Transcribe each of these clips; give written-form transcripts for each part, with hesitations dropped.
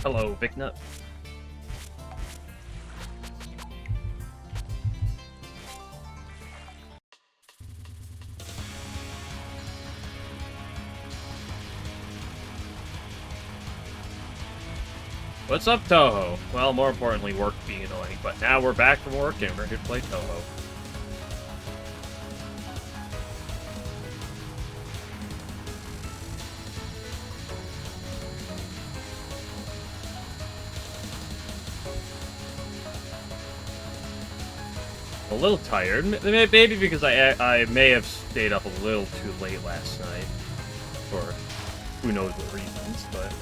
Hello, Big Nut. What's up, Touhou? Well, more importantly, work being annoying, but now we're back from work and we're here to play Touhou. A little tired, maybe because I may have stayed up a little too late last night, for who knows what reasons, but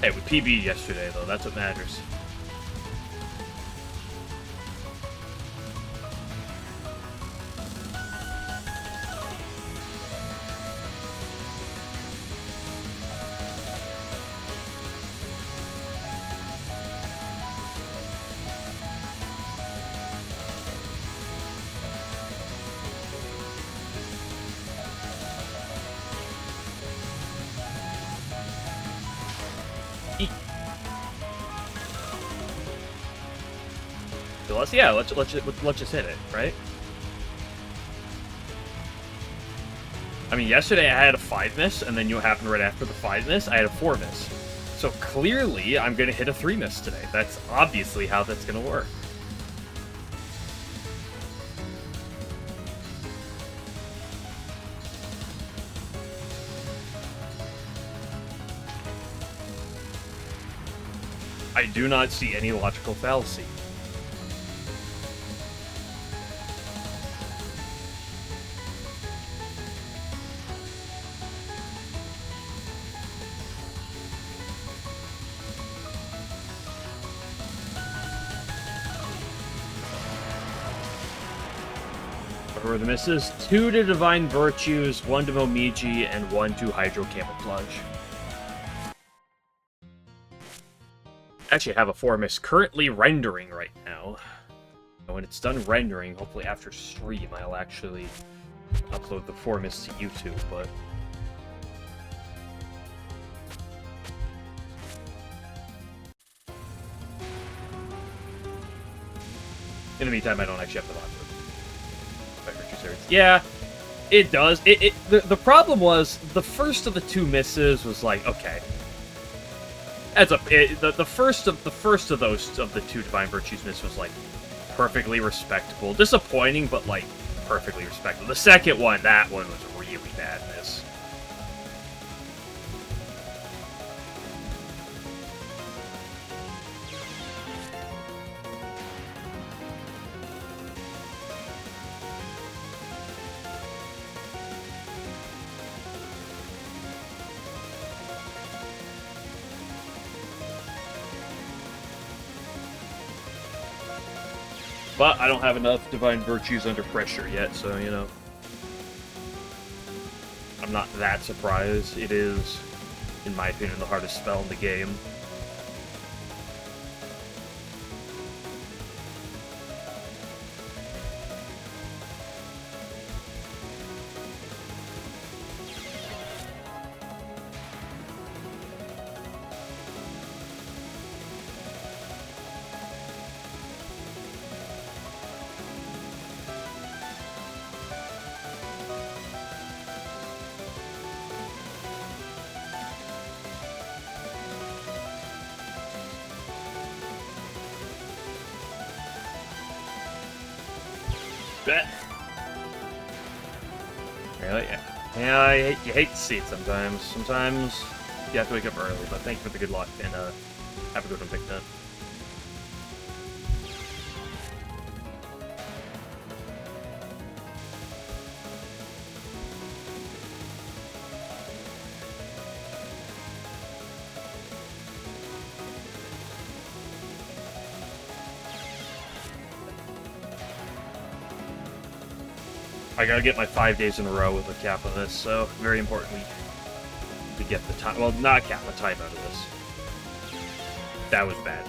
hey, we PB'd yesterday though, that's what matters. So let's just hit it, right? I mean, yesterday I had a 5 miss, and then you happened right after the 5 miss, I had a 4 miss. So clearly, I'm gonna hit a 3 miss today. That's obviously how that's gonna work. I do not see any logical fallacy. What were the misses? 2 to Divine Virtues, 1 to Momiji, and 1 to Hydro Camouflage. Actually, I have a 4 miss currently rendering right now. And when it's done rendering, hopefully after stream, I'll actually upload the 4 miss to YouTube, but in the meantime, I don't actually have to bother. Yeah, it does. The problem was the first of the 2 misses was like, okay, the first of the 2 Divine Virtues miss was like perfectly respectable, disappointing, but like perfectly respectable. The second one, that one was a really bad miss. But I don't have enough Divine Virtues under pressure yet, so, you know, I'm not that surprised. It is, in my opinion, the hardest spell in the game. Really? Yeah, you hate to see it sometimes. Sometimes you have to wake up early, but thank you for the good luck, and have a good one, Big Nut. I gotta get my 5 days in a row with a cap of this, so very important to get the time. Well, not a cap, a time out of this. That was bad.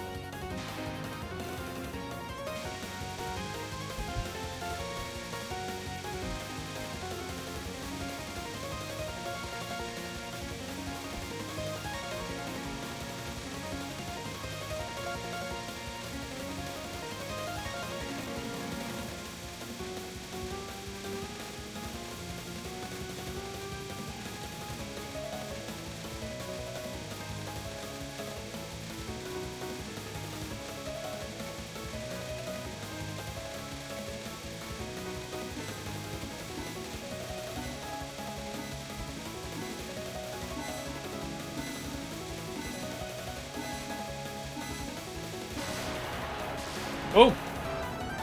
Oh,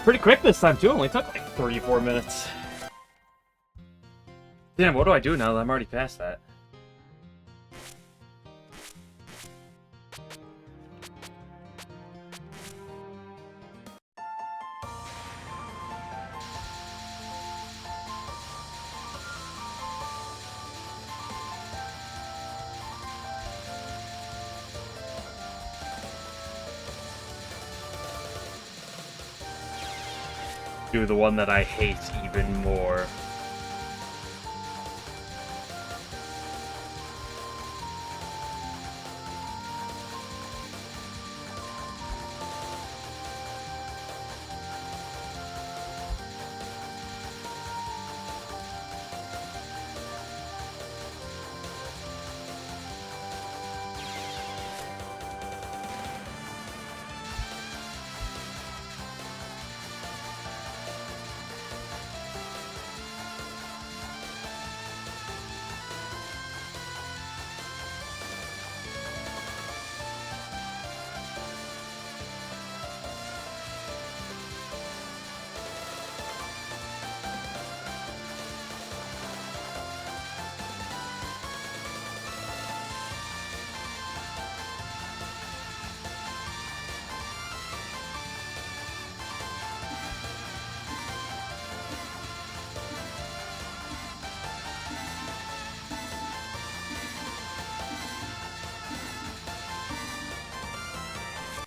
pretty quick this time too. Only took like 3-4 minutes. Damn, what do I do now that I'm already past that? Do the one that I hate even more.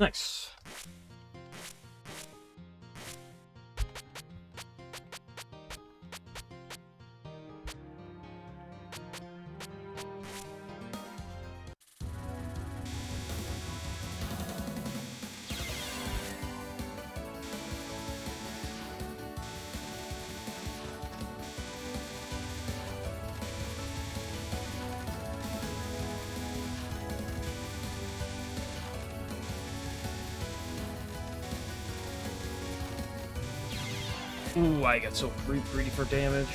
Nice. Ooh, I got so greedy for damage.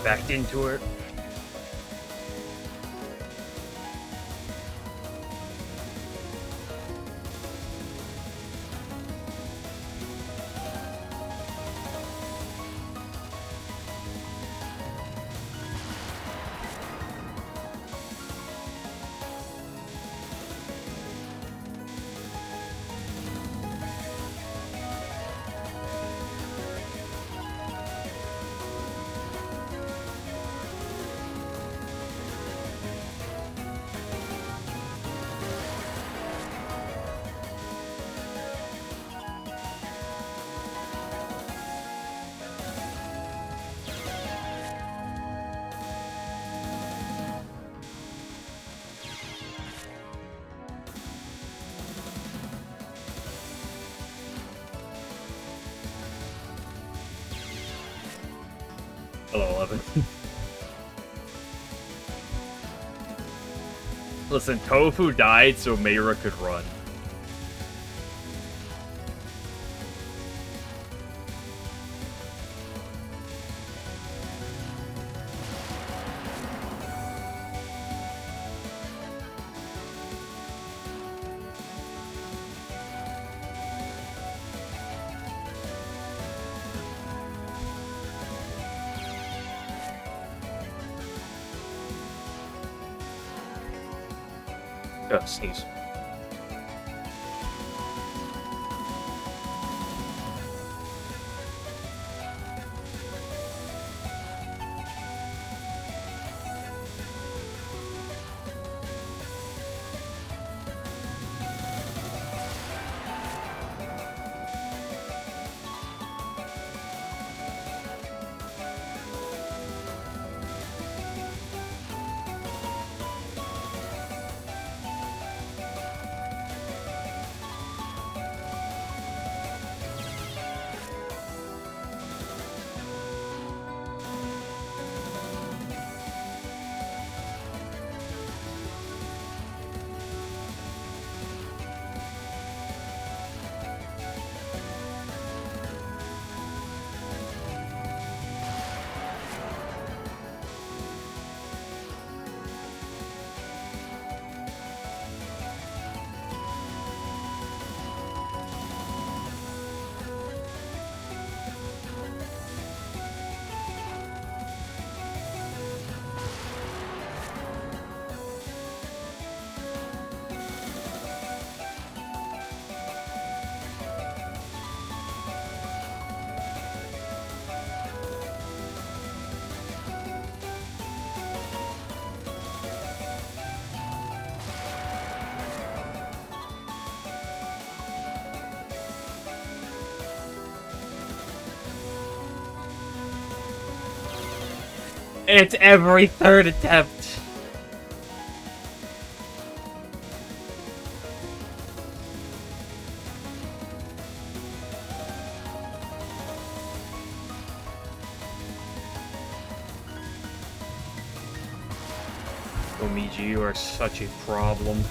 Backed into it. Hello, 11. Listen, Touhou died so Meira could run. Sneeze. It's every third attempt. Omiji, you are such a problem.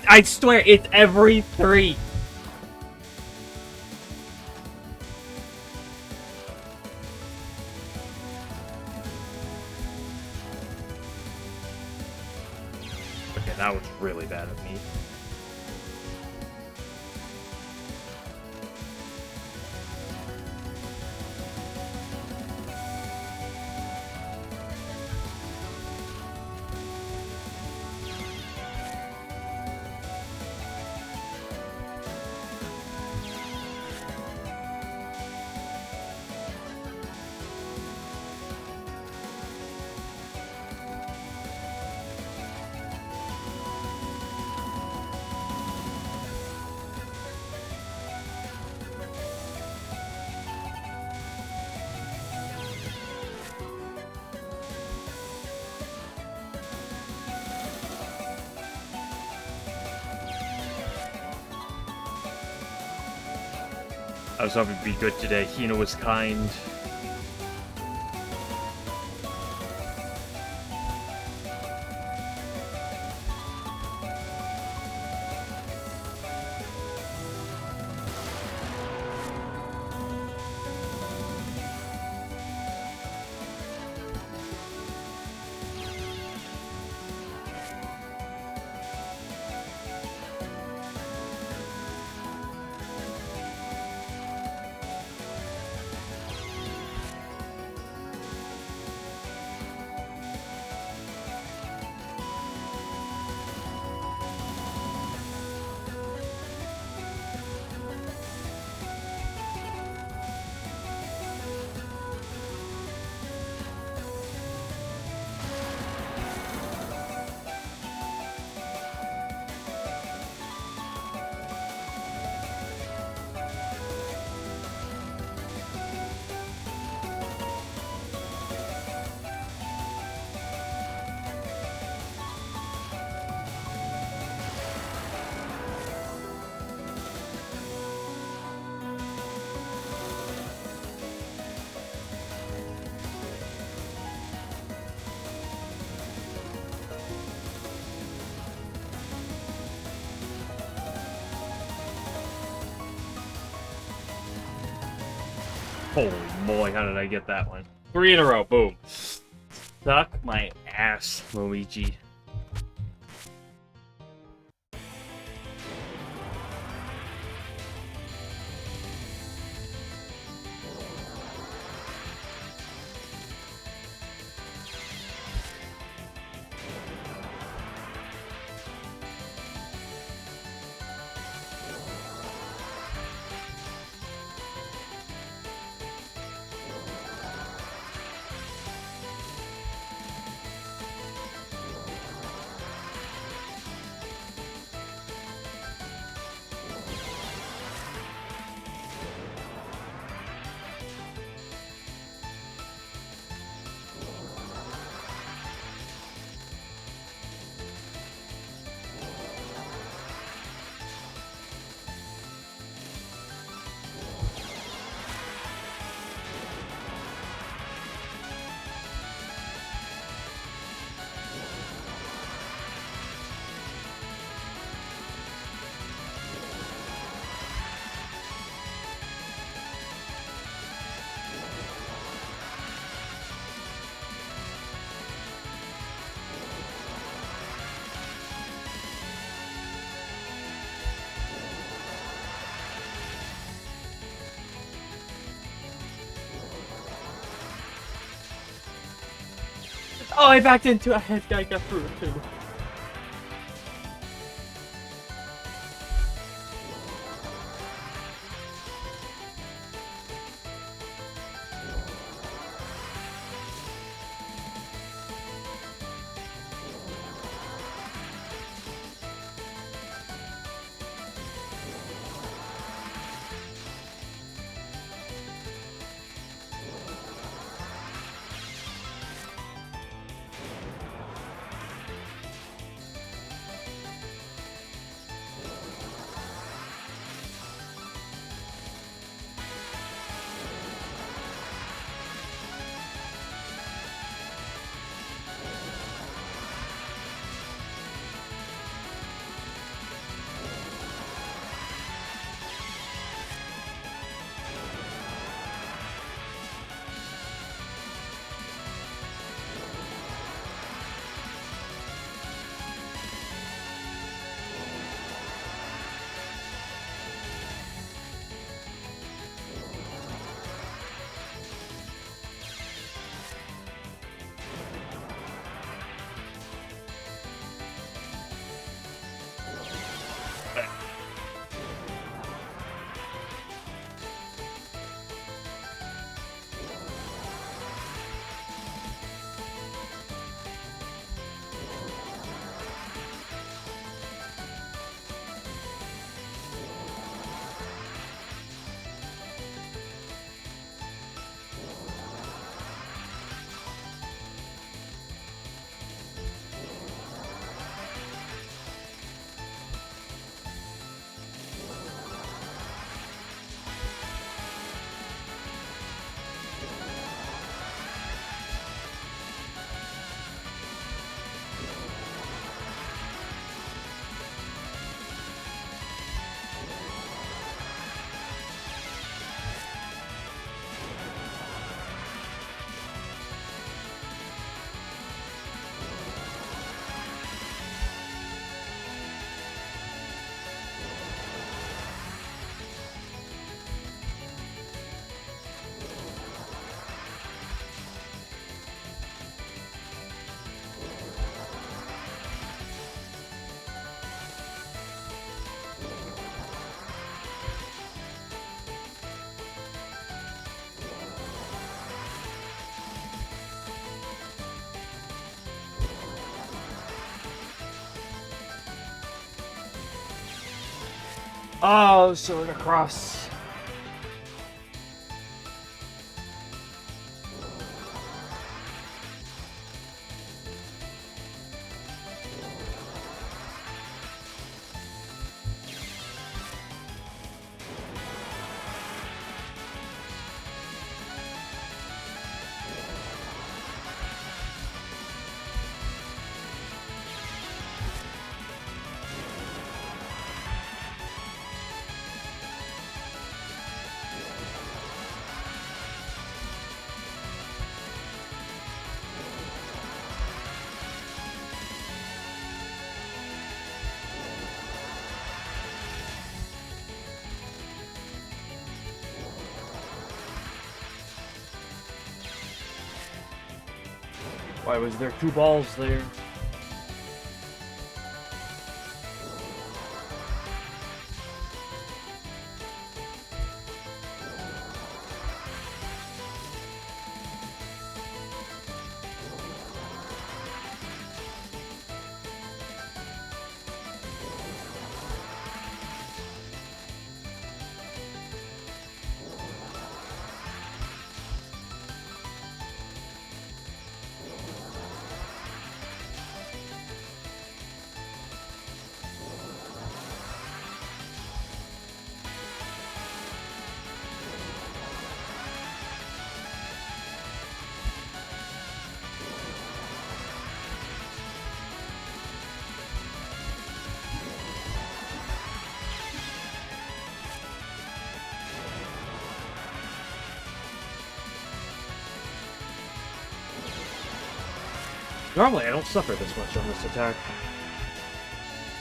I swear, it's every 3. Okay, that was really bad of me. I was hoping to be good today. Hina was kind. Holy moly, how did I get that one? 3 in a row, boom. Suck my ass, Luigi. Oh, I backed into a head guy, got through it too. Oh, sword across. Why was there 2 balls there? Normally, I don't suffer this much on this attack.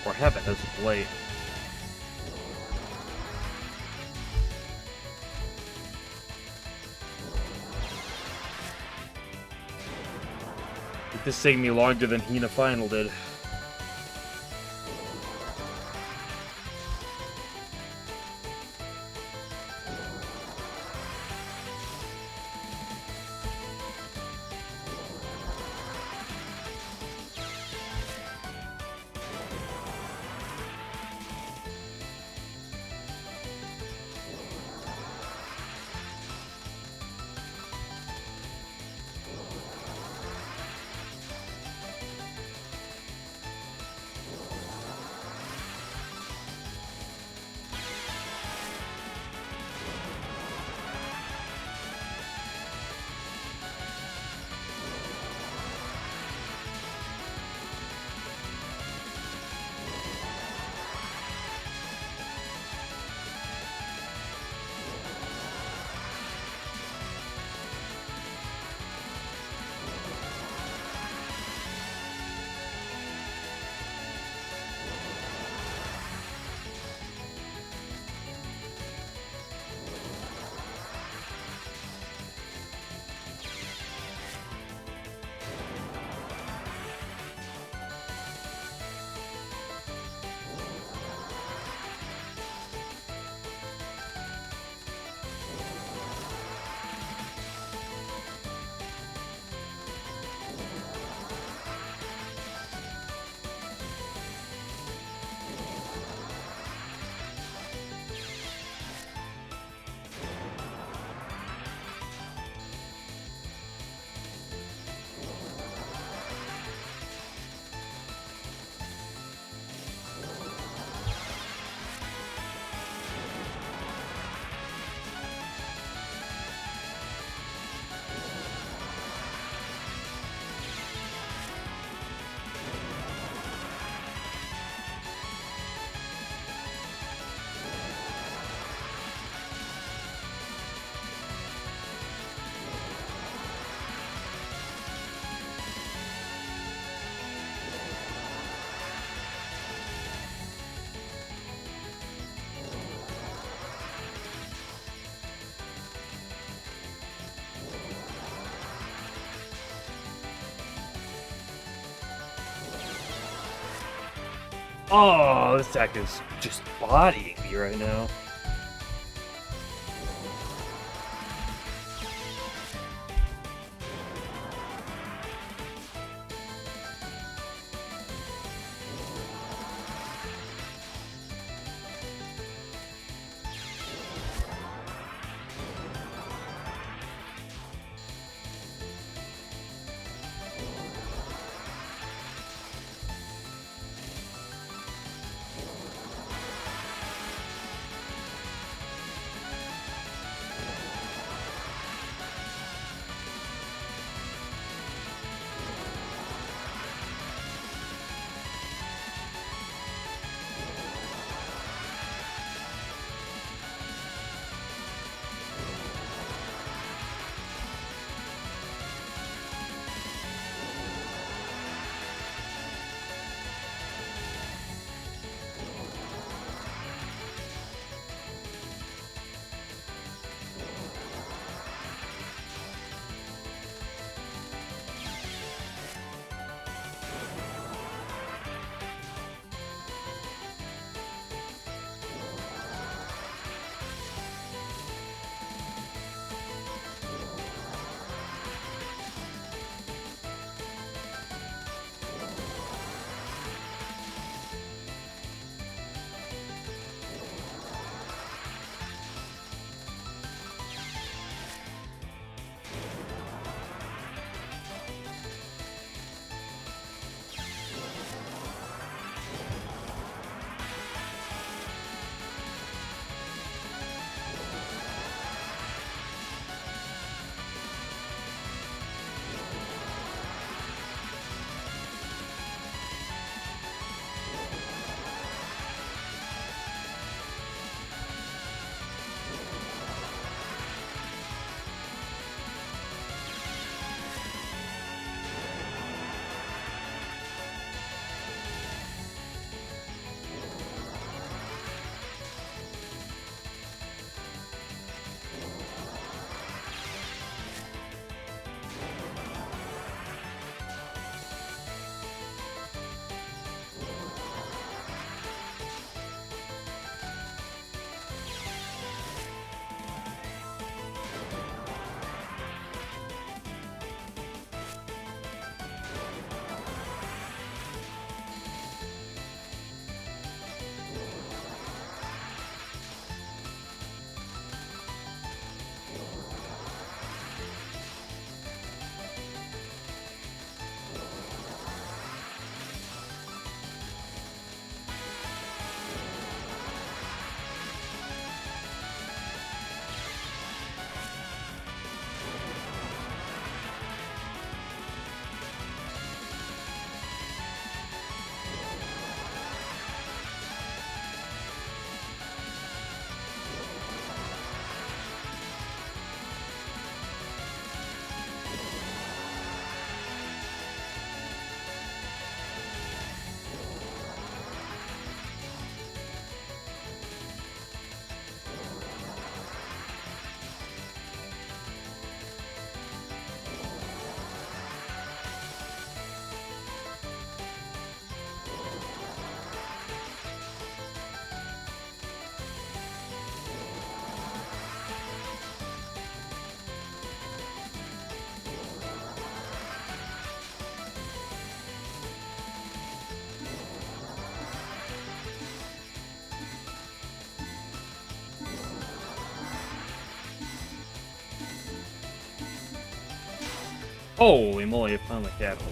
Or haven't as of late. This taking me longer than Hina Final did. Oh, this attack is just bodying me right now. Holy moly, I found the capital.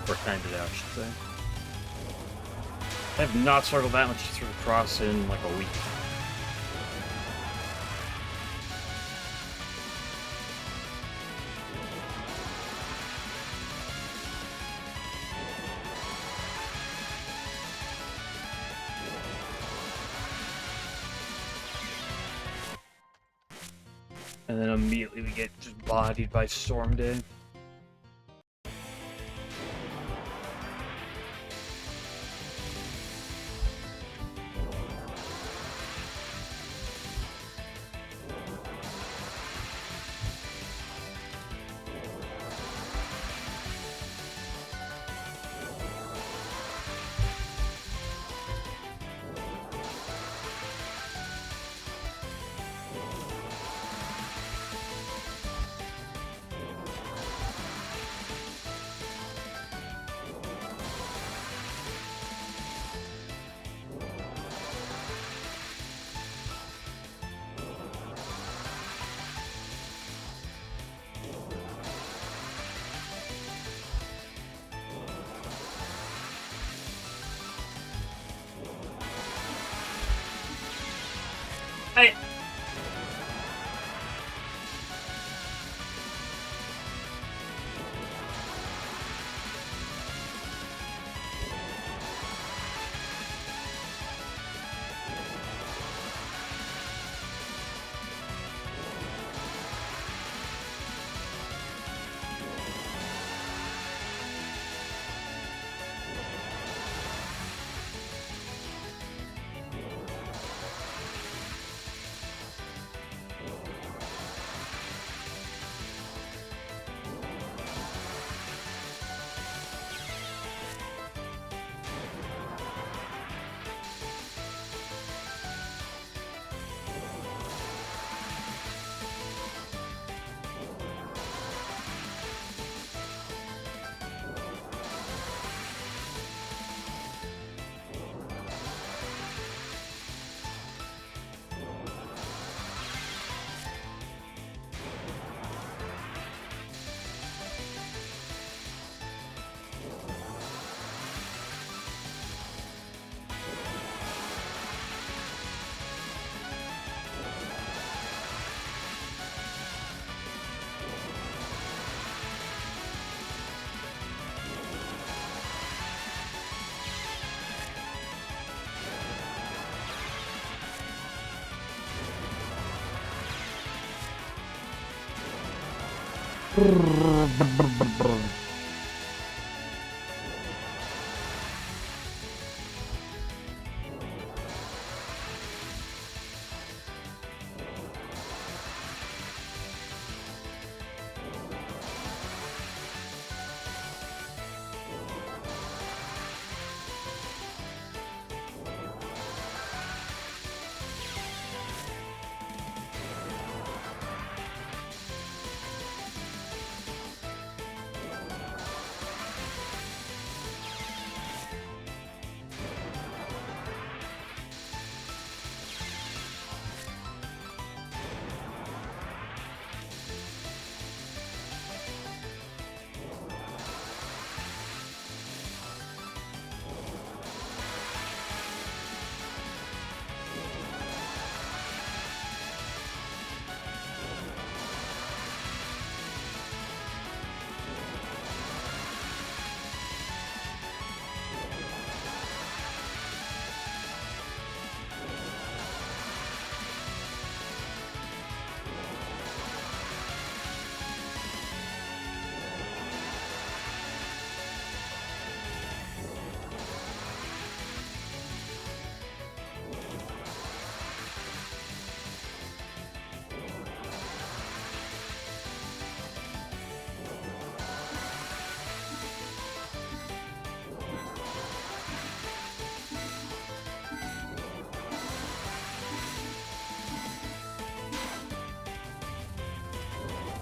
Or timed it out, I should say. I have not struggled that much to sort of cross in like a week. And then immediately we get just bodied by Storm Day. Hey!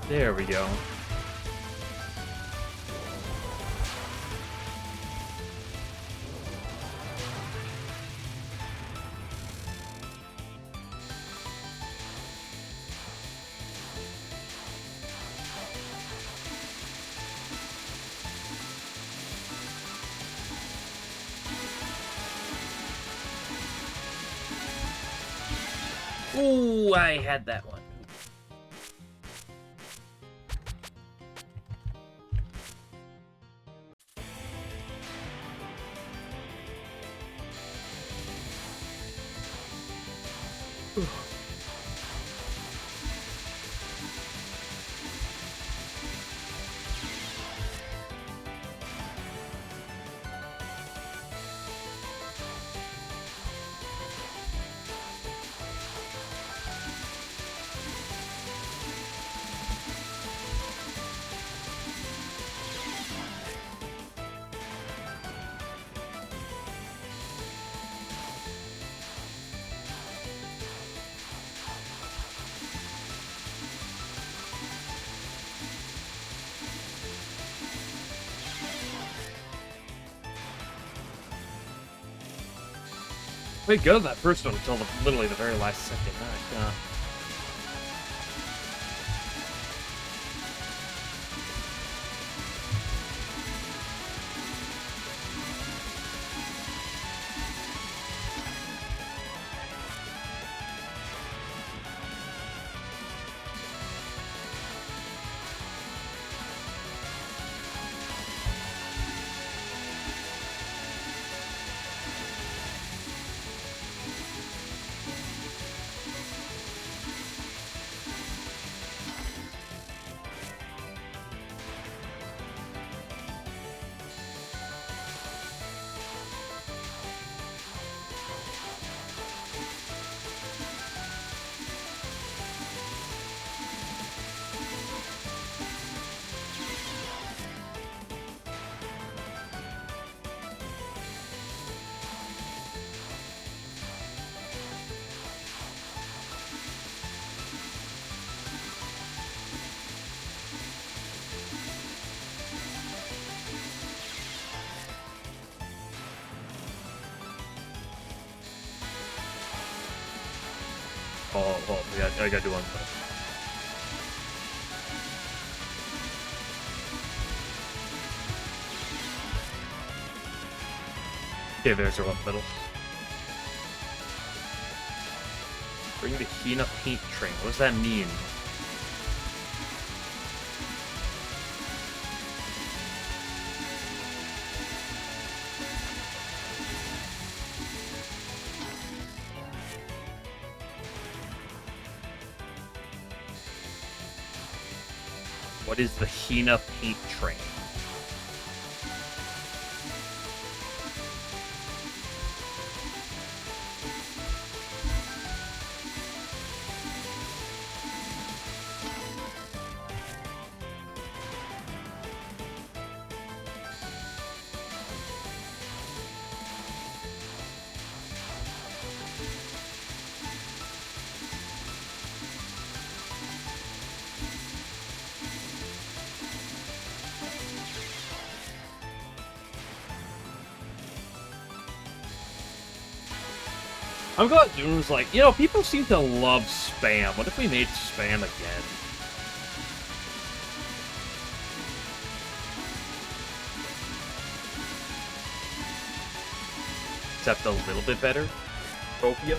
There we go. Ooh, I had that one. Pretty good on that first one until literally the very last second. Oh, yeah, I gotta do one. Okay, there's our one middle. Bring the Hina paint train. What does that mean? What is the Hina paint train? I'm glad Dune was like, you know, people seem to love spam. What if we made spam again? Except a little bit better. Opium.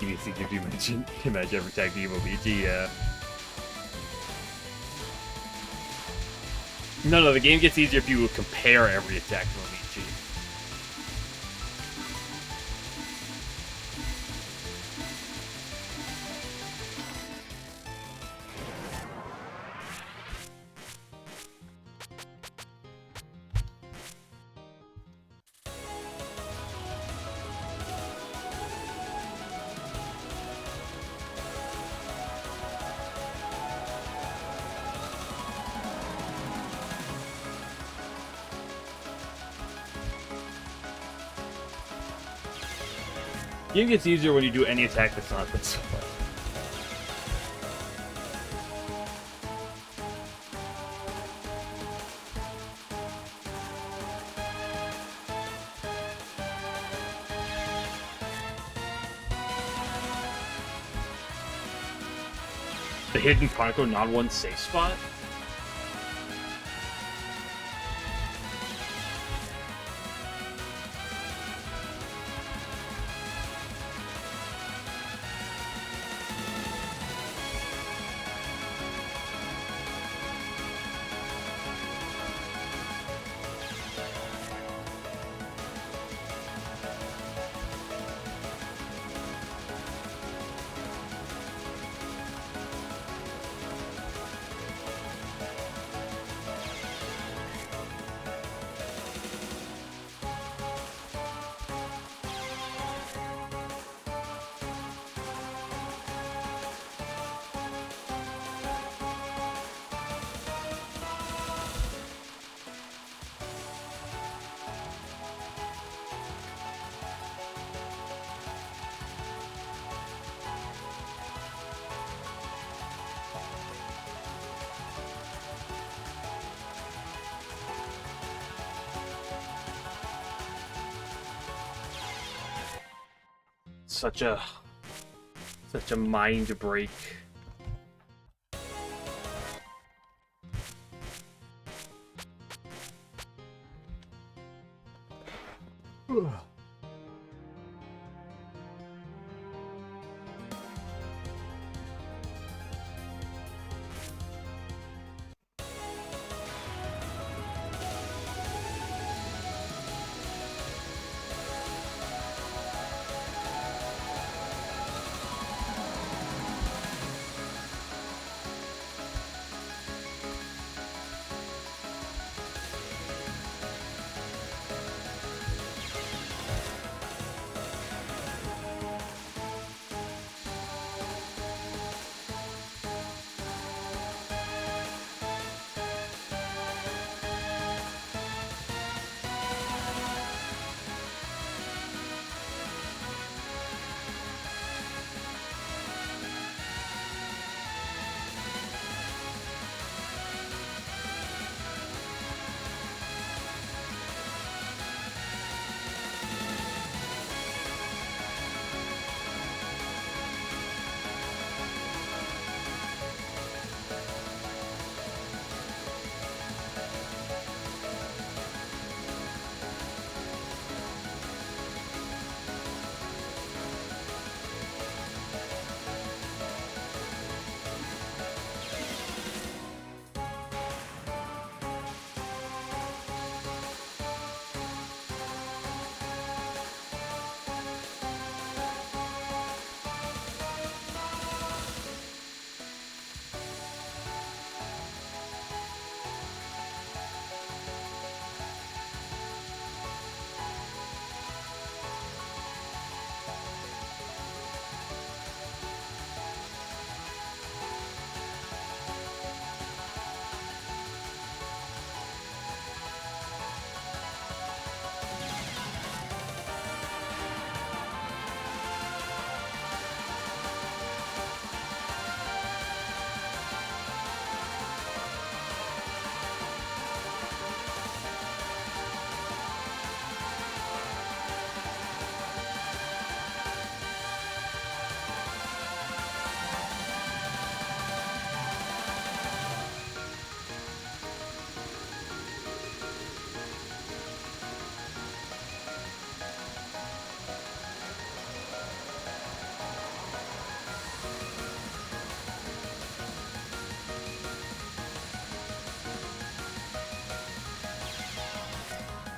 You think if you imagine every tag team OBG, yeah. No, the game gets easier if you compare every attack to OBG. Game gets easier when you do any attack that's not this way. The hidden Konko non-one safe spot? Such a mind break.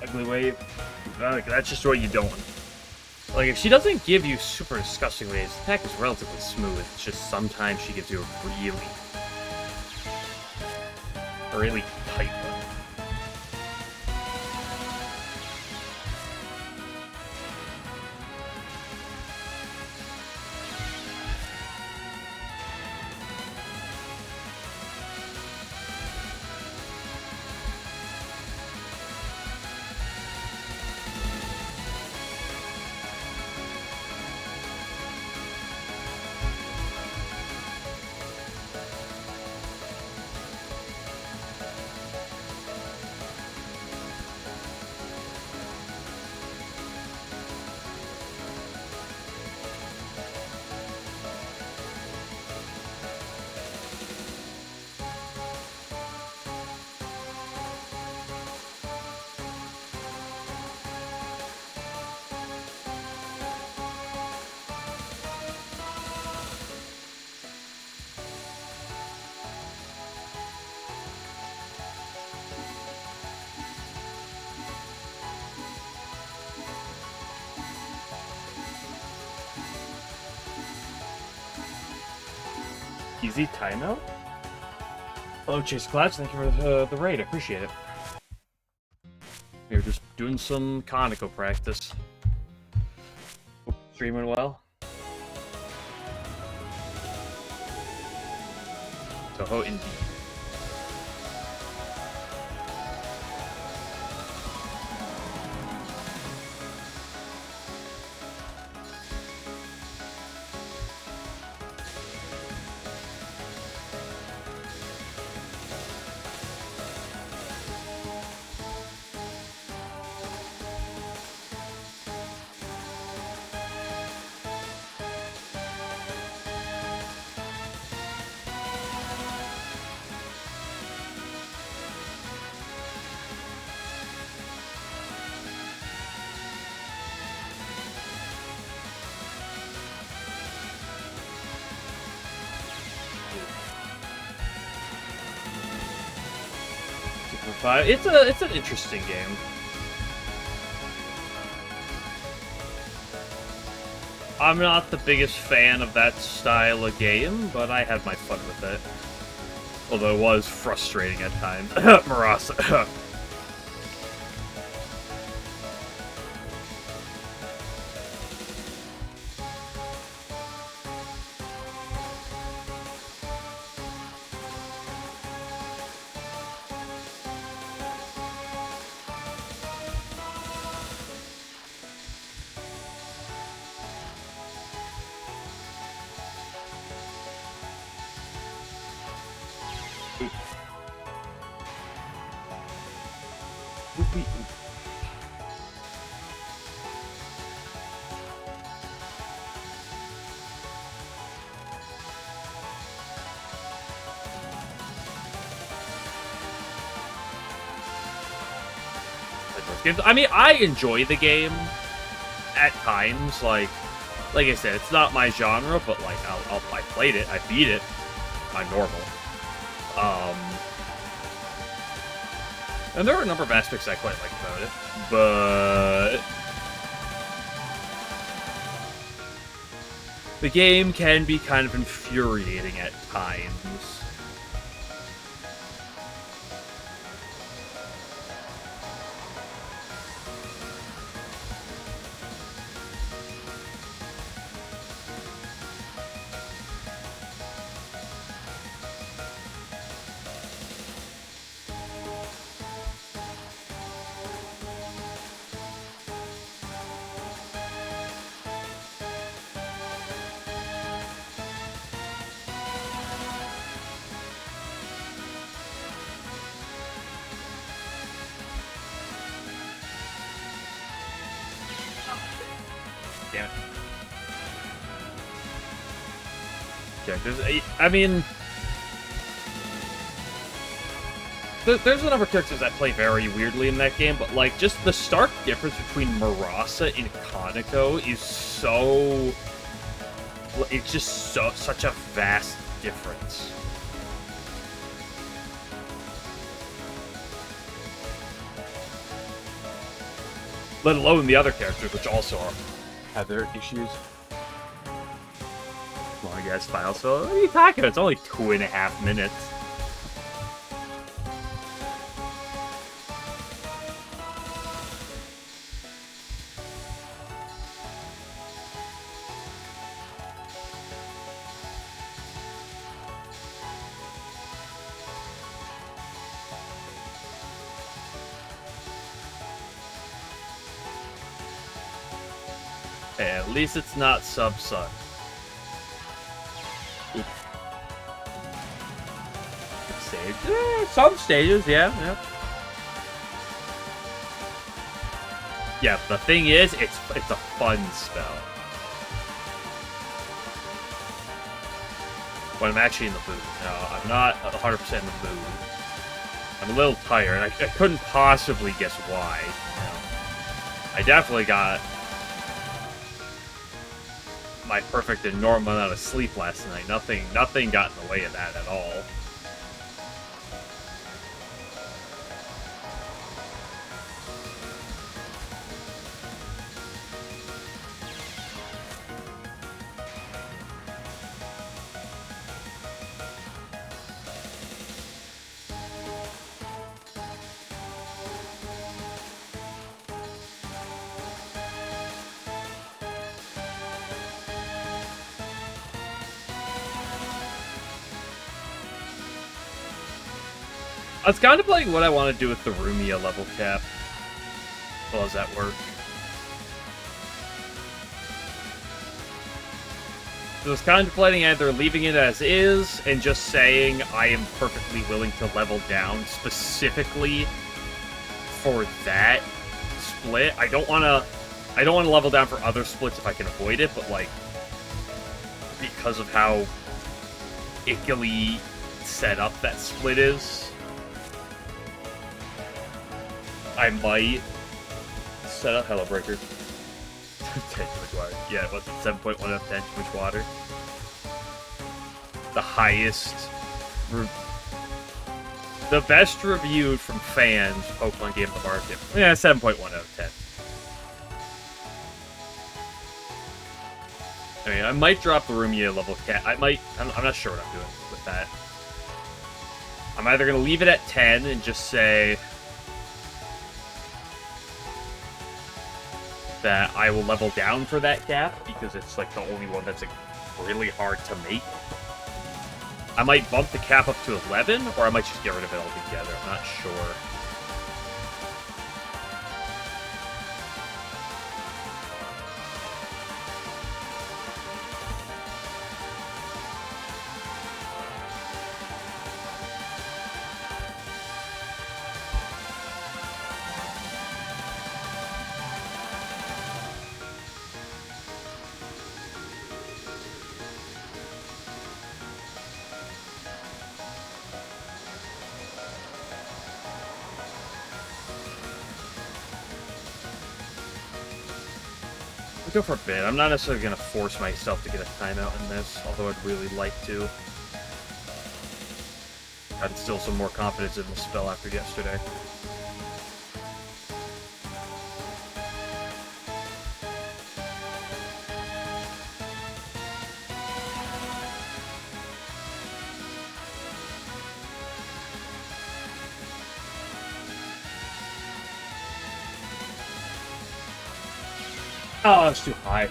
Ugly wave. That's just what you don't want. Like, if she doesn't give you super disgusting waves, the attack is relatively smooth. It's just sometimes she gives you a really tight one. Easy timeout? Oh, Chase Clouds, thank you for the raid. I appreciate it. We're just doing some Conoco practice. Streaming well. Touhou indeed. It's an interesting game. I'm not the biggest fan of that style of game, but I had my fun with it. Although it was frustrating at times. Marasa. I mean, I enjoy the game at times. Like I said, it's not my genre, but like I played it, I beat it. I'm normal. And there are a number of aspects I quite like about it, but the game can be kind of infuriating at times. Damn it. Yeah, I mean, there's a number of characters that play very weirdly in that game, but like just the stark difference between Marasa and Conoco is so, it's just such a vast difference. Let alone the other characters, which also have their issues. Long ass file, so what are you talking about? It's only 2.5 minutes. Hey, at least it's not Sub-Sun. Stage? Some stages, yeah. Yeah, the thing is, it's a fun spell. When I'm actually in the mood. No, I'm not 100% in the mood. I'm a little tired. I couldn't possibly guess why. You know. I definitely got my perfect and normal amount of sleep last night. Nothing got in the way of that at all. I was contemplating what I want to do with the Rumia level cap. Well, does that work? I was contemplating either leaving it as is and just saying I am perfectly willing to level down specifically for that split. I don't want to level down for other splits if I can avoid it, but like because of how ickily set up that split is, I might set up Hello Breaker. 10 too much water. Yeah, what's it? 7.1 out of 10 too much water. The highest, the best reviewed from fans Pokemon game on the market. Yeah, 7.1 out of 10. I mean, I might drop the Rumia level cap. I'm not sure what I'm doing with that. I'm either going to leave it at 10 and just say that I will level down for that cap because it's like the only one that's like really hard to make. I might bump the cap up to 11, or I might just get rid of it altogether. I'm not sure. Go for a bit. I'm not necessarily going to force myself to get a timeout in this, although I'd really like to. I'd instill some more confidence in the spell after yesterday. Oh, it's too high.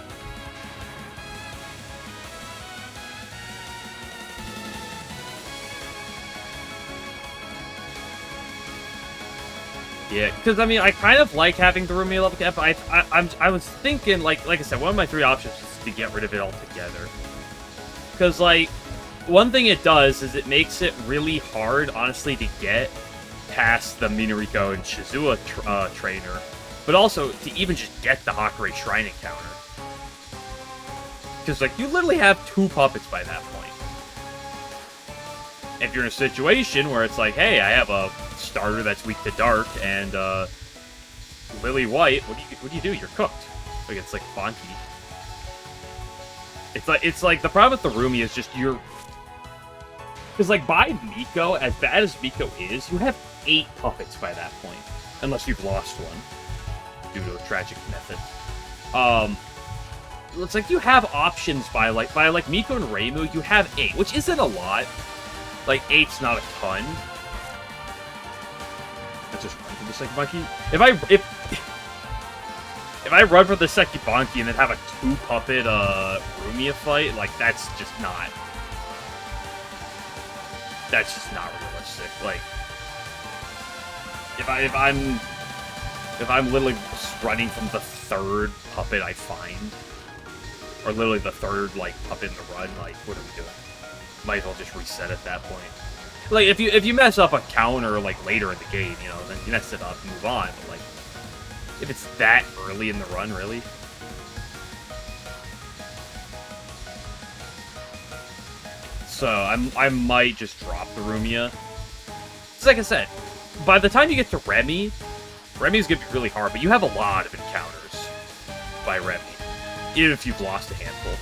Yeah, because I mean, I kind of like having the Rumia level cap. I was thinking, like I said, one of my three options is to get rid of it altogether. Because like, one thing it does is it makes it really hard, honestly, to get past the Minariko and Shizua trainer. But also, to even just get the Hakurei Shrine encounter. Because, like, you literally have 2 puppets by that point. If you're in a situation where it's like, hey, I have a starter that's weak to dark, and, Lily White, what do you do? You're cooked. Like, it's like Bonky. It's like, the problem with the Rumia is just you're... Because, like, by Miko, as bad as Miko is, you have 8 puppets by that point. Unless you've lost one. Due to a tragic method. It's like you have options by Miko and Reimu, you have 8, which isn't a lot. Like, 8's not a ton. Let's just run for the Sekibonki. If I run for the Sekibonki and then have a 2-puppet Rumia fight, like, that's just not realistic. Like, if I'm literally running from the 3rd puppet I find, or literally the 3rd, like, puppet in the run, like, what are we doing? Might as well just reset at that point. Like, if you mess up a counter, like, later in the game, you know, then you mess it up and move on, but, like, if it's that early in the run, really? So, I might just drop the Rumia. It's like I said, by the time you get to Remy, Remy's gonna be really hard, but you have a lot of encounters by Remy, even if you've lost a handful.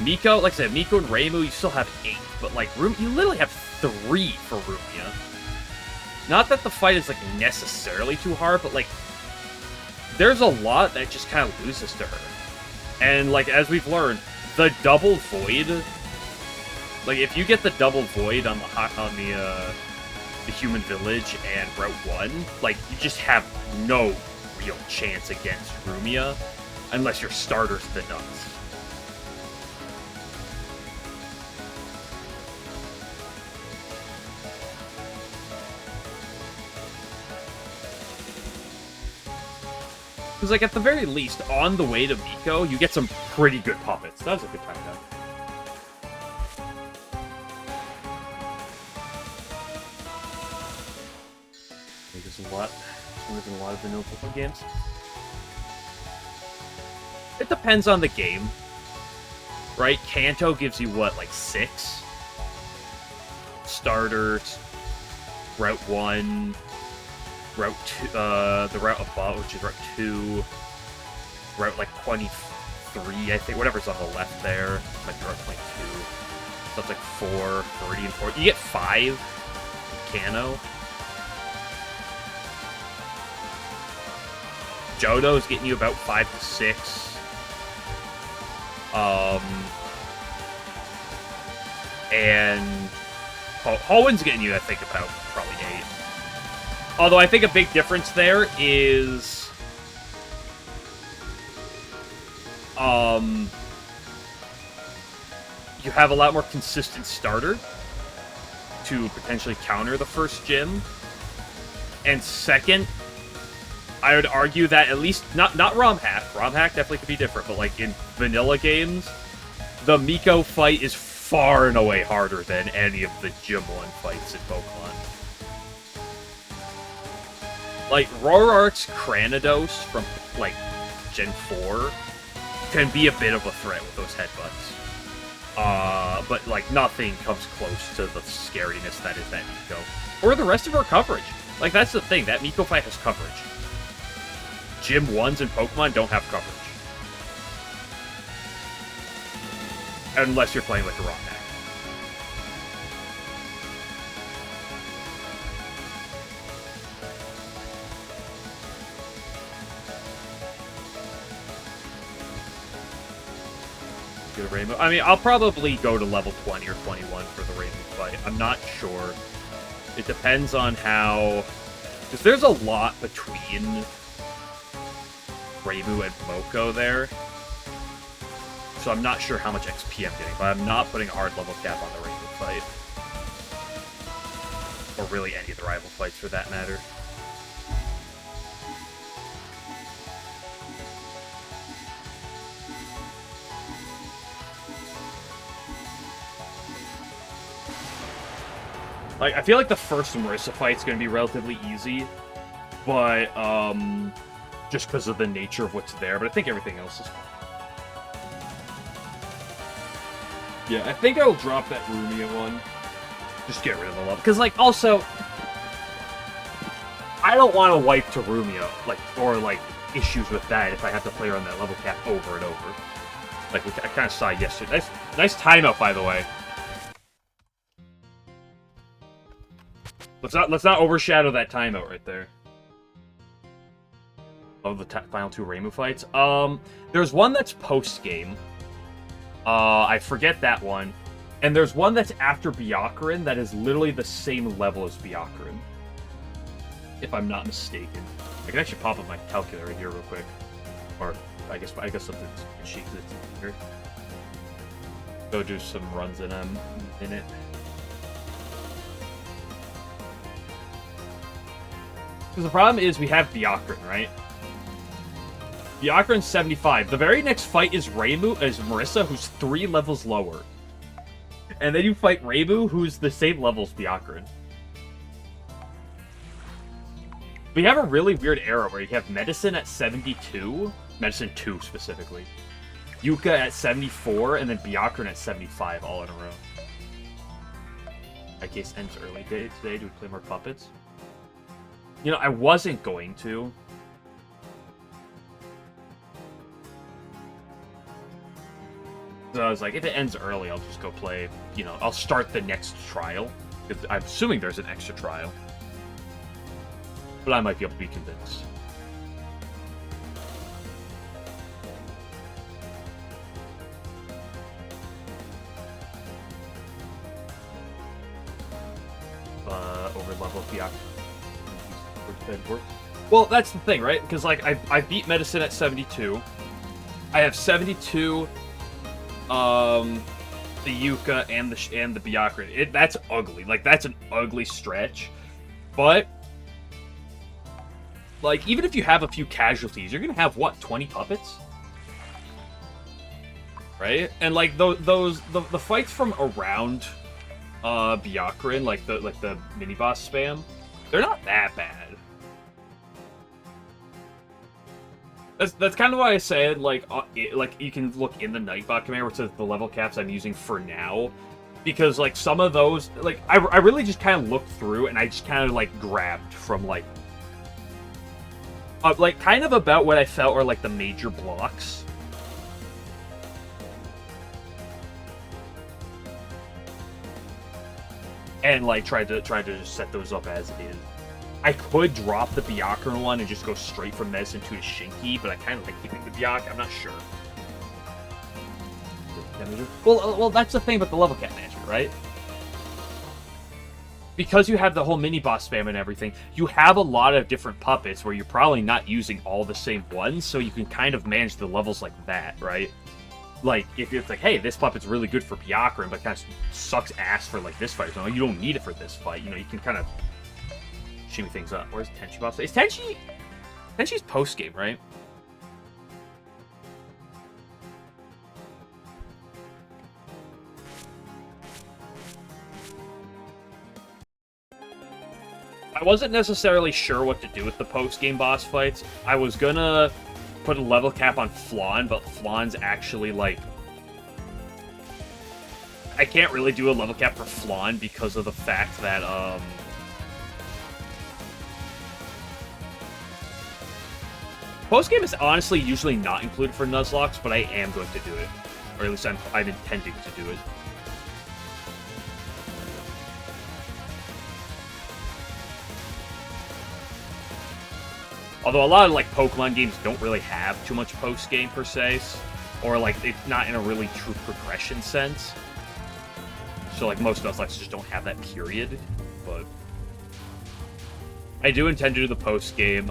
Miko, like I said, Miko and Reimu, you still have 8, but like, you literally have 3 for Rumia. Not that the fight is like necessarily too hard, but like, there's a lot that just kind of loses to her. And like, as we've learned, the double void, like if you get the double void on the human village and Route 1, like, you just have no real chance against Rumia unless your starter's the nuts. Because, like, at the very least, on the way to Miko, you get some pretty good puppets. That was a good time down. I think there's a lot of vanilla Pokemon games. It depends on the game, right? Kanto gives you, what, like 6? Starters, Route 1... Route 2, the route above, which is Route 2, Route, like, 23, I think, whatever's on the left there, might be Route 22, so it's like 4, 30, and 40, you get 5 Kano. Johto's getting you about 5 to 6, and Hoen's getting you, I think, about probably 8. Although I think a big difference there is, you have a lot more consistent starter to potentially counter the first gym. And second, I would argue that at least, not ROM hack definitely could be different, but like in vanilla games, the Miko fight is far and away harder than any of the Gym 1 fights in Pokemon. Like, Rorark's Cranidos from, like, Gen 4 can be a bit of a threat with those headbutts. But, like, nothing comes close to the scariness that is that Miko. Or the rest of her coverage. Like, that's the thing, that Miko fight has coverage. Gym 1s in Pokemon don't have coverage. Unless you're playing, like, a ROM hack. Rainbow. I mean, I'll probably go to level 20 or 21 for the Rainbow fight. I'm not sure. It depends on how... Because there's a lot between Rainbow and Moko there. So I'm not sure how much XP I'm getting, but I'm not putting a hard level cap on the Rainbow fight. Or really any of the rival fights for that matter. Like, I feel like the first Marissa fight's gonna be relatively easy, but, just because of the nature of what's there, but I think everything else is fine. Yeah, I think I'll drop that Rumia one. Just get rid of the level. Because, like, also, I don't want to wipe to Rumia, like, or, like, issues with that if I have to play around that level cap over and over. Like, I kind of saw yesterday. Nice timeout, by the way. Let's not overshadow that timeout right there. Of the final 2 Reimu fights. There's one that's post-game. I forget that one. And there's one that's after Byakuran that is literally the same level as Byakuran. If I'm not mistaken. I can actually pop up my calculator here real quick. Or, I guess something's sheet that's in here. Go do some runs in it. Because the problem is we have Byakuran, right? Byakuran's 75. The very next fight is Marissa, who's 3 levels lower. And then you fight Reimu, who's the same level as Byakuran. We have a really weird era where you have Medicine at 72, Medicine 2 specifically, Yuka at 74, and then Byakuran at 75 all in a row. I guess ends early day today. Do we play more puppets? You know, I wasn't going to. So I was like, if it ends early, I'll just go play, you know, I'll start the next trial. I'm assuming there's an extra trial. But I might be able to be convinced. Over level Byakuran. Well, that's the thing, right? Because, like, I beat Medicine at 72. I have 72, the Yuka and the Byakuran. That's ugly. Like, that's an ugly stretch. But Like, even if you have a few casualties, you're gonna have, what, 20 puppets? Right? And, like, the fights from around Byakuran, like the mini-boss spam, they're not that bad. That's kind of why I said, like you can look in the Nightbot command where it says the level caps I'm using for now. Because, like, some of those, like, I really just kind of looked through and I just kind of, like, grabbed from, like, kind of about what I felt were, like, the major blocks. And, like, tried to just set those up as is. I could drop the Byakuran one and just go straight from Medicine 2 to Shinki, but I kind of like keeping the Byak. I'm not sure. Well, that's the thing about the level cap management, right? Because you have the whole mini-boss spam and everything, you have a lot of different puppets where you're probably not using all the same ones, so you can kind of manage the levels like that, right? Like, if it's like, hey, this puppet's really good for Byakuran, but kind of sucks ass for, like, this fight. So you don't need it for this fight. You know, you can kind of shimmy things up. Where's Tenchi boss? Is Tenchi's post-game, right? I wasn't necessarily sure what to do with the post-game boss fights. I was gonna put a level cap on Flan, but Flan's actually, like... I can't really do a level cap for Flan because of the fact that, post-game is honestly usually not included for Nuzlocke, but I am going to do it. Or at least I'm intending to do it. Although a lot of, like, Pokemon games don't really have too much post-game, per se. Or, like, it's not in a really true progression sense. So, like, most Nuzlocke just don't have that period. But I do intend to do the post-game.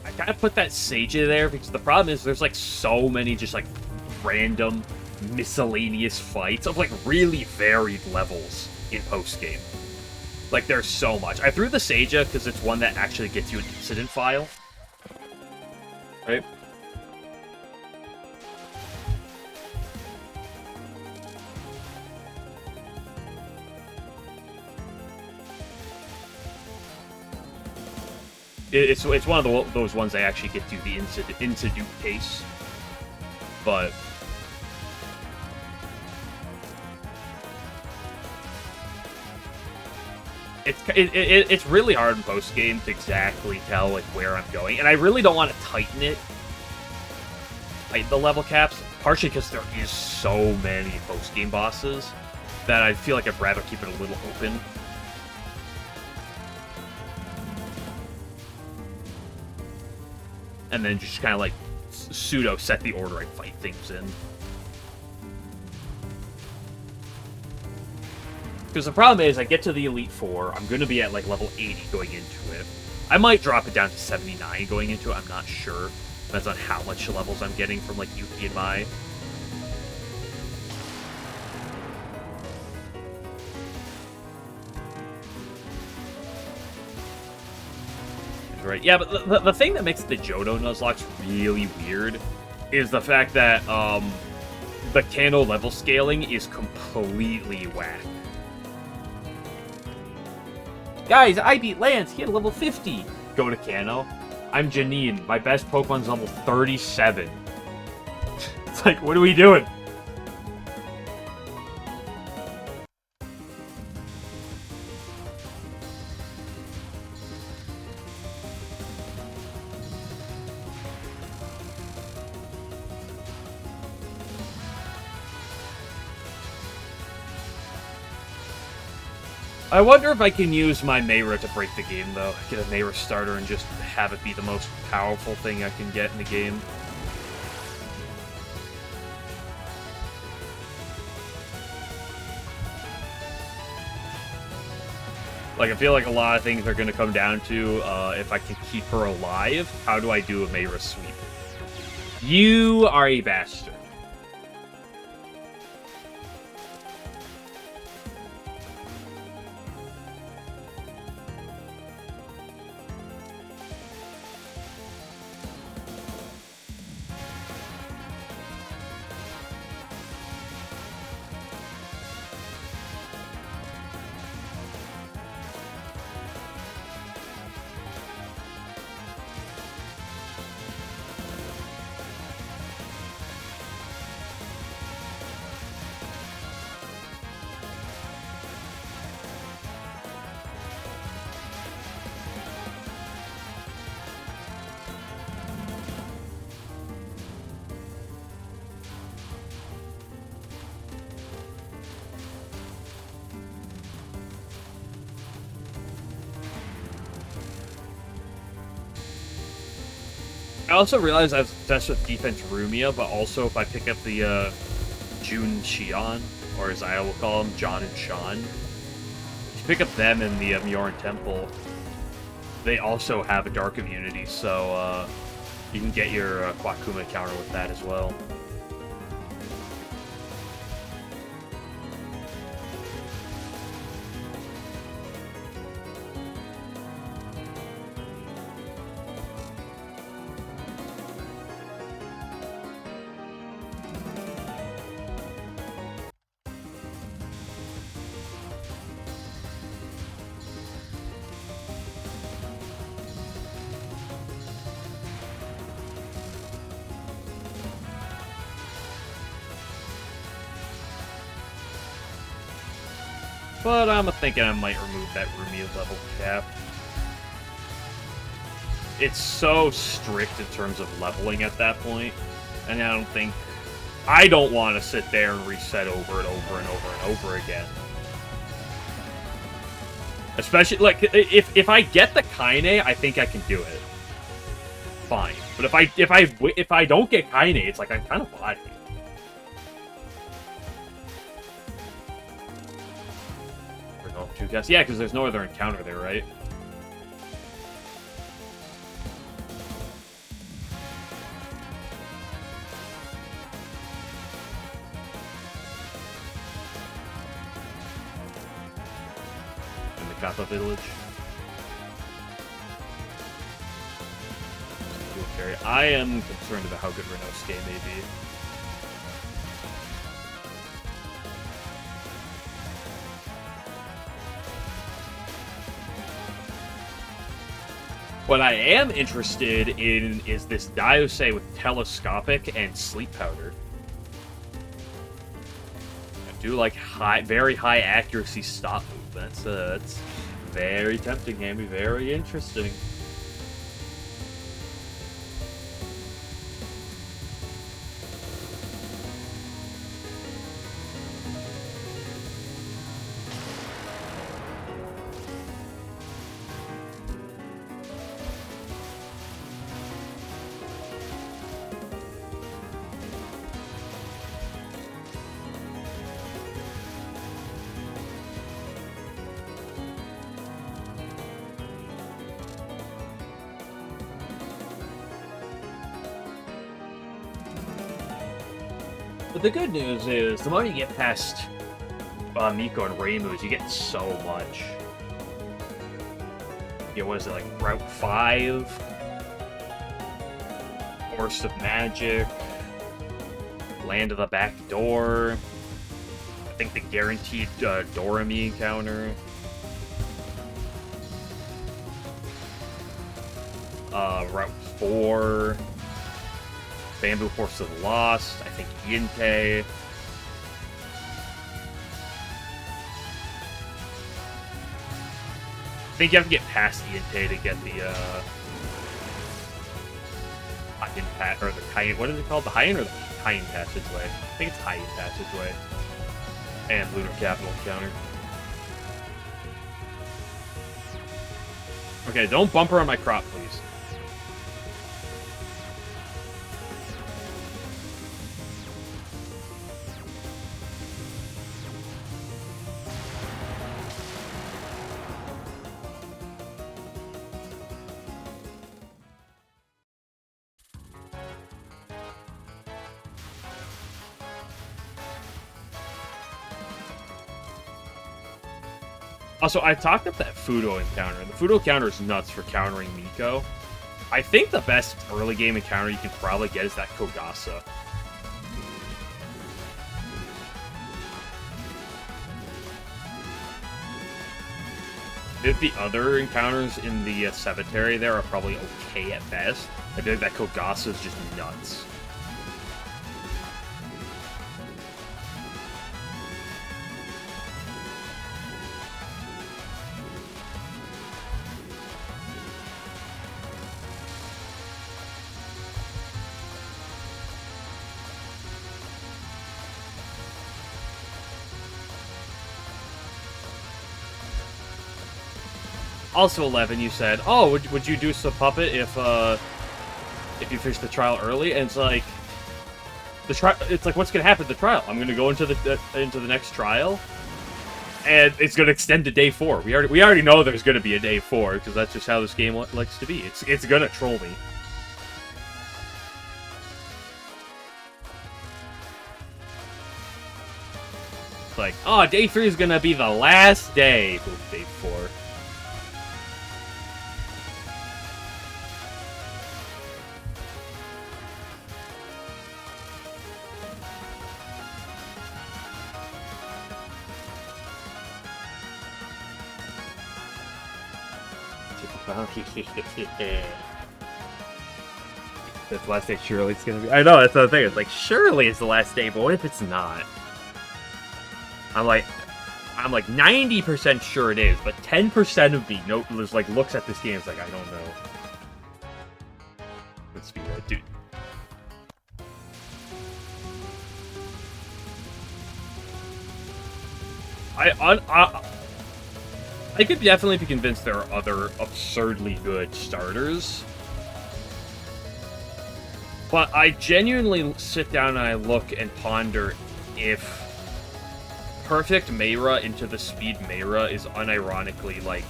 I kind of put that Sage in there because the problem is there's, like, so many just, like, random, miscellaneous fights of, like, really varied levels in post-game. Like, there's so much. I threw the Seija because it's one that actually gets you an incident file. Right? It's one of those ones I actually get to the incident case. But... It's really hard in post-game to exactly tell, like, where I'm going. And I really don't want to tighten it. Tighten the level caps. Partially because there is so many post-game bosses that I feel like I'd rather keep it a little open. And then just kind of, like, pseudo set the order I fight things in. Because the problem is, I get to the Elite Four, I'm going to be at, like, level 80 going into it. I might drop it down to 79 going into it, I'm not sure. Depends on how much levels I'm getting from, like, Yuki and Mai. Right, yeah, but the thing that makes the Johto Nuzlocke really weird is the fact that, the Kano level scaling is completely whack. Guys, I beat Lance. He had level 50. Go to Kano. I'm Janine. My best Pokemon's level 37. It's like, what are we doing? I wonder if I can use my Mayra to break the game, though. Get a Mayra starter and just have it be the most powerful thing I can get in the game. Like, I feel like a lot of things are going to come down to, if I can keep her alive, how do I do a Mayra sweep? You are a bastard. I also realized I was obsessed with defense Rumia, but also if I pick up the Jun Xian, or as I will call them, John and Sean, if you pick up them in the Mjoran Temple, they also have a dark immunity, so you can get your Quakuma counter with that as well. But I'm thinking I might remove that Rumia level cap. It's so strict in terms of leveling at that point, and I don't want to sit there and reset over and over and over and over again. Especially, like, if I get the Kaine, I think I can do it. Fine. But if I don't get Kaine, it's like I'm kind of body. Yeah, because there's no other encounter there, right? In the Kappa village. I am concerned about how good Renosuke may be. What I am interested in is this Diose with telescopic and sleep powder. I do like very high accuracy stop movements. That's very tempting, can be very interesting. But the good news is, the more you get past Miko and Reimu's, you get so much. Yeah, what is it, like Route 5? Force of Magic. Land of the Back Door. I think the guaranteed Dorami encounter. Route 4. Bamboo Force of the Lost, I think Yintei. I think you have to get past Yintei to get the Haiyan or the Haiyan, what is it called? The Haiyan or the Haiyan Passageway? I think it's Haiyan Passageway. And Lunar Capital encounter. Okay, don't bumper on my crop, please. Also, I talked up that Fudo encounter. The Fudo encounter is nuts for countering Miko. I think the best early game encounter you can probably get is that Kogasa. The other encounters in the cemetery there are probably okay at best. I feel like that Kogasa is just nuts. Also, 11, you said, oh, would you do some puppet if if you finish the trial early, and it's like it's like, what's gonna happen at the trial? I'm gonna go into the next trial, and it's gonna extend to day 4. We already know there's gonna be a day 4 because that's just how this game likes to be. It's gonna troll me. It's like, oh, day 3 is gonna be the last day. Boom, day 4. That's the last day. Surely it's gonna be. I know, that's the thing. It's like, surely it's the last day, but what if it's not? I'm like 90% sure it is, but 10% of me looks at this game. It's like, I don't know. Let's be that dude. I could definitely be convinced there are other absurdly good starters. But I genuinely sit down and I look and ponder if Perfect Mayra into the Speed Mayra is unironically, like,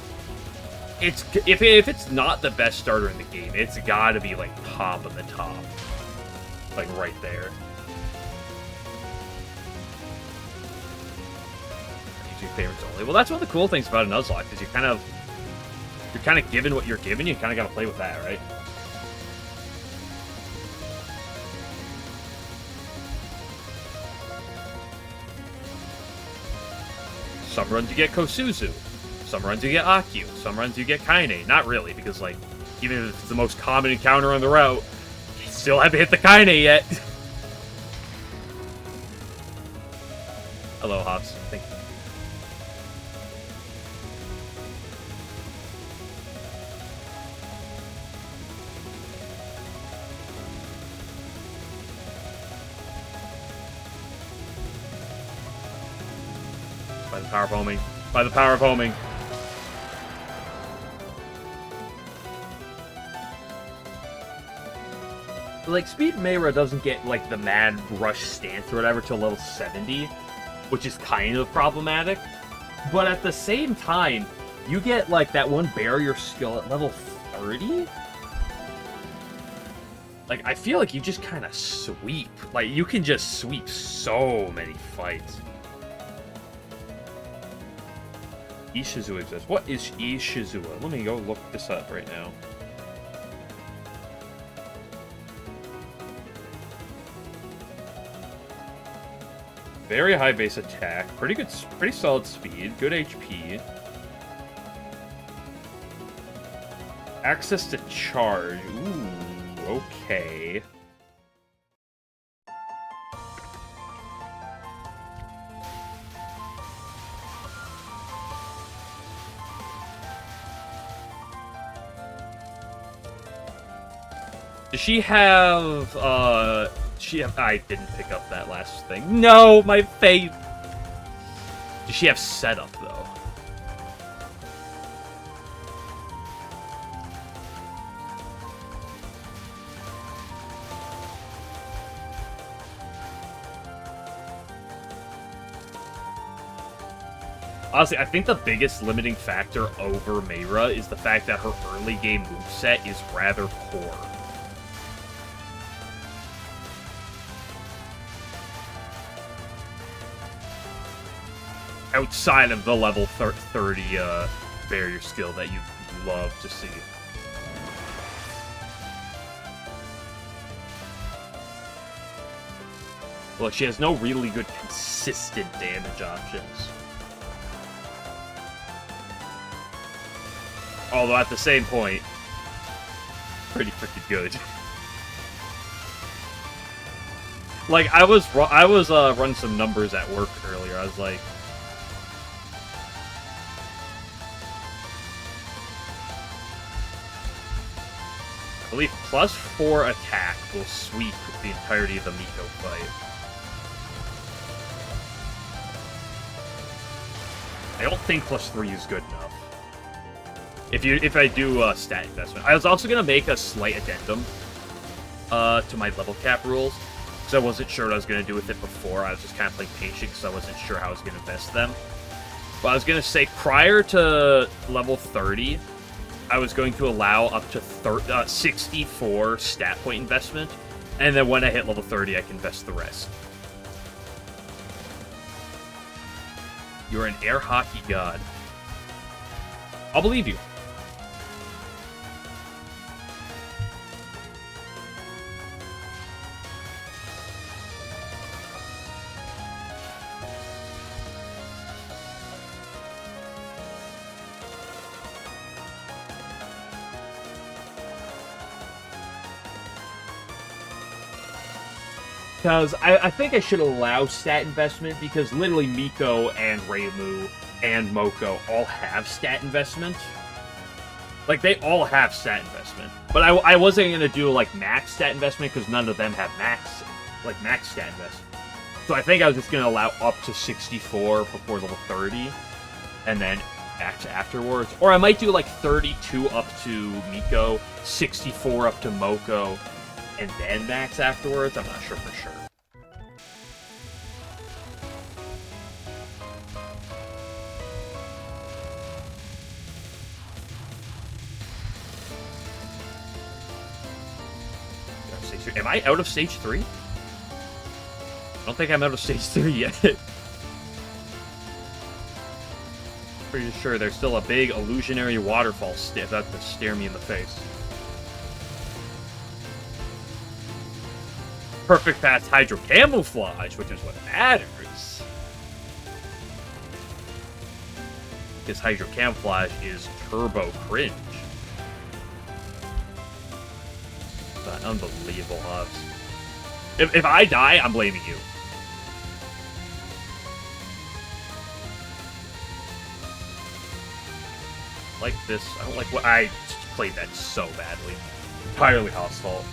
if it's not the best starter in the game, it's gotta be, like, top of the top. Like, right there. Favorites only. Well, that's one of the cool things about a Nuzlocke, is you're kind of given what you're given. You kind of got to play with that, right? Some runs you get Kosuzu, some runs you get Akio, some runs you get Kaine. Not really, because, like, even if it's the most common encounter on the route, you still haven't hit the Kaine yet. Hello, Hobbs. Thank you. By the power of homing. By the power of homing. Like, Speed Mayra doesn't get, like, the mad rush stance or whatever till level 70, which is kind of problematic. But at the same time, you get, like, that one barrier skill at level 30? Like, I feel like you just kind of sweep. Like, you can just sweep so many fights. Ishizua exists. What is Ishizua? Let me go look this up right now. Very high base attack, pretty solid speed, good HP. Access to charge. Ooh, okay. Does she have, I didn't pick up that last thing. No, my face! Does she have setup, though? Honestly, I think the biggest limiting factor over Mayra is the fact that her early game moveset is rather poor. Outside of the level 30 barrier skill that you love to see. Well, she has no really good consistent damage options. Although at the same point, pretty freaking good. Like, I was running some numbers at work earlier. I was like, I believe +4 attack will sweep the entirety of the Miko fight. I don't think +3 is good enough. If I do stat investment. I was also gonna make a slight addendum. to my level cap rules, because I wasn't sure what I was going to do with it before. I was just kind of playing patient because I wasn't sure how I was going to invest them. But I was going to say, prior to level 30, I was going to allow up to 64 stat point investment, and then when I hit level 30, I can invest the rest. You're an air hockey god. I'll believe you. Because I think I should allow stat investment, because literally Miko and Reimu and Moko all have stat investment. Like, they all have stat investment. But I wasn't going to do, like, max stat investment, because none of them have max stat investment. So I think I was just going to allow up to 64 before level 30, and then max afterwards. Or I might do, like, 32 up to Miko, 64 up to Moko, and then max afterwards. I'm not sure for sure. Am I out of stage 3? I don't think I'm out of stage 3 yet. Pretty sure there's still a big illusionary waterfall about to stare me in the face. Perfect Path's Hydro Camouflage, which is what matters. Because Hydro Camouflage is turbo cringe. But unbelievable odds. If I die, I'm blaming you. Like this, I don't like what I played that so badly. Entirely Hoff's fault.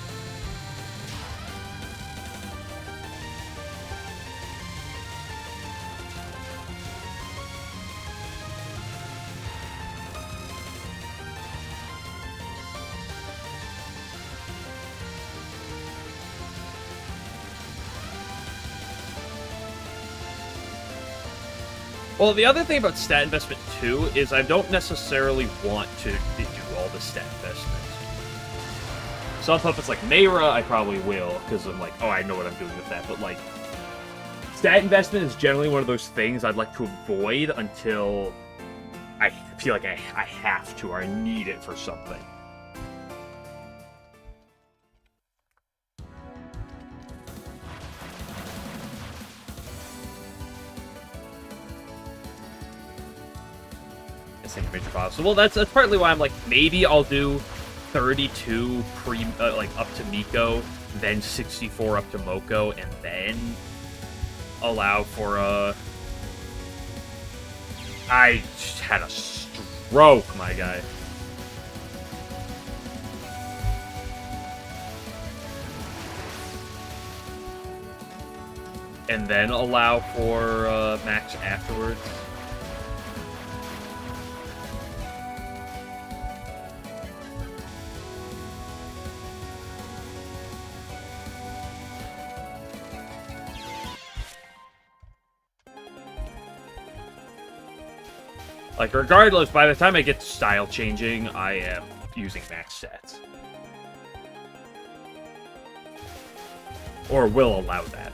Well, the other thing about stat investment, too, is I don't necessarily want to do all the stat investment. So if it's like Mayra, I probably will, because I'm like, oh, I know what I'm doing with that. But, like, stat investment is generally one of those things I'd like to avoid until I feel like I have to, or I need it for something. Major boss. So, well, that's partly why I'm like, maybe I'll do 32 like up to Miko, then 64 up to Moko, and then allow for I just had a stroke, my guy. And then allow for max afterwards. Like, regardless, by the time I get to style changing, I am using max stats. Or will allow that.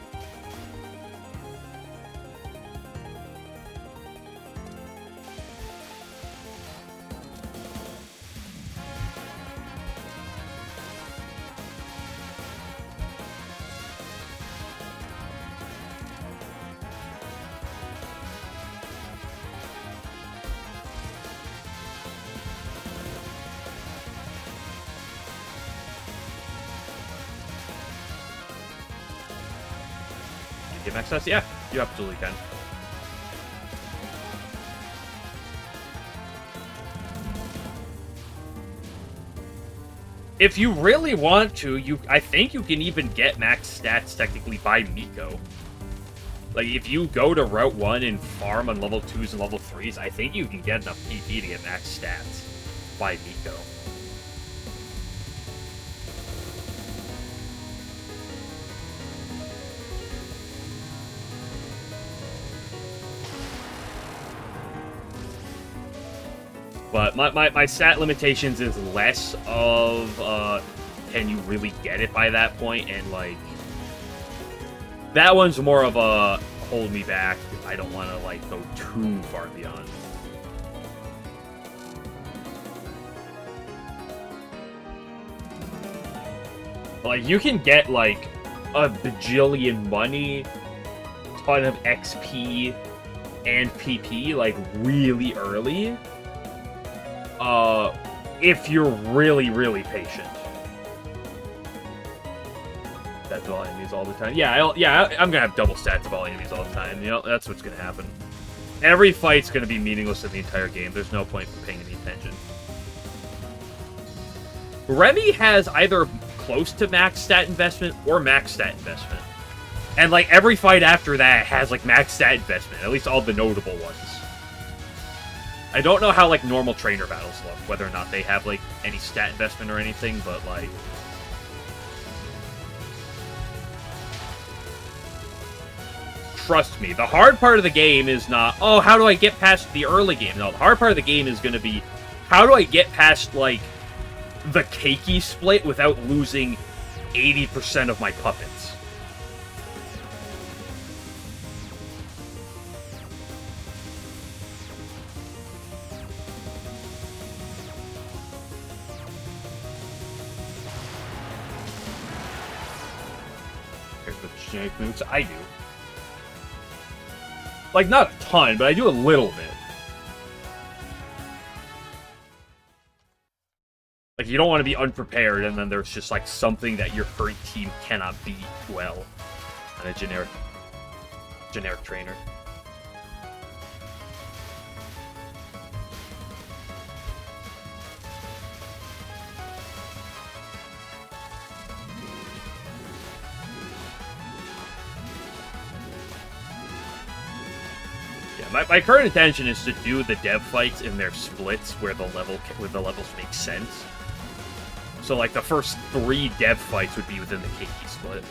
Access? Yeah, you absolutely can. If you really want to, I think you can even get max stats technically by Miko. Like, if you go to Route 1 and farm on level 2s and level 3s, I think you can get enough PP to get max stats by Miko. But my stat limitations is less of, can you really get it by that point? And, like, that one's more of a hold me back. I don't want to, like, go too far beyond. Like, you can get, like, a bajillion money, ton of XP, and PP, like, really early. If you're really, really patient. That's all enemies all the time. Yeah, I'm gonna have double stats of all enemies all the time. You know, that's what's gonna happen. Every fight's gonna be meaningless in the entire game. There's no point in paying any attention. Remy has either close to max stat investment or max stat investment. And, like, every fight after that has, like, max stat investment. At least all the notable ones. I don't know how, like, normal trainer battles look. Whether or not they have, like, any stat investment or anything, but, like... Trust me, the hard part of the game is not, oh, how do I get past the early game? No, the hard part of the game is going to be, how do I get past, like, the cakey split without losing 80% of my puppets? Here's the generic moves. I do. Like, not a ton, but I do a little bit. Like, you don't want to be unprepared, and then there's just, like, something that your current team cannot beat well on a generic trainer. Yeah, my current intention is to do the dev fights in their splits where the levels make sense. So, like, the first 3 dev fights would be within the Keiki split.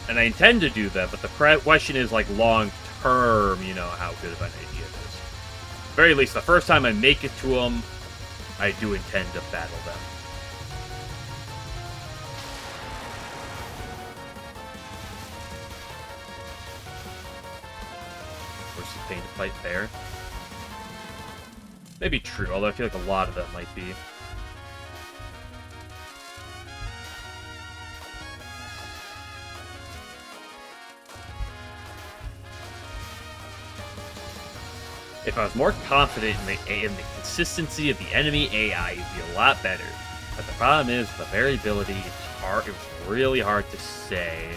And I intend to do that, but the question is, like, long-term, you know, how good of an idea it is. At the very least, the first time I make it to them, I do intend to battle them. Pain to fight there. Maybe true, although I feel like a lot of them might be. If I was more confident in the consistency of the enemy AI, it'd be a lot better. But the problem is the variability. It's hard. It was really hard to say.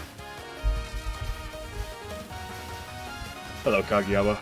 Hello, Kageyama.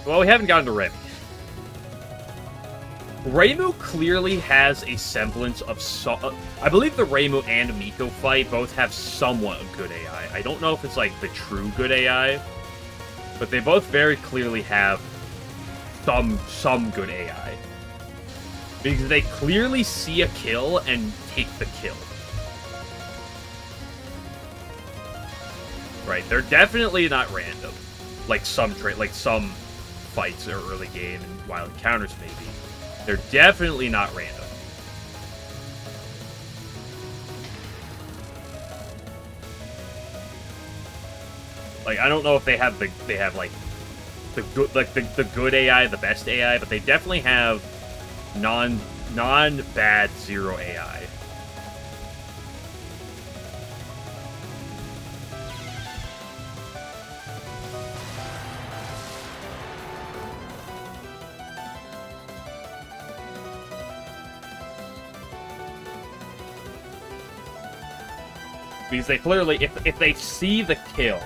Well, we haven't gotten to Remy. Reimu clearly has a semblance of I believe the Reimu and Miko fight both have somewhat good AI. I don't know if it's, like, the true good AI, but they both very clearly have some good AI. Because they clearly see a kill and take the kill. Right, they're definitely not random. Like some fights are early game and wild encounters maybe. They're definitely not random. Like, I don't know if they have the good AI, the best AI, but they definitely have non-bad zero AI. Because they clearly, if they see the kill,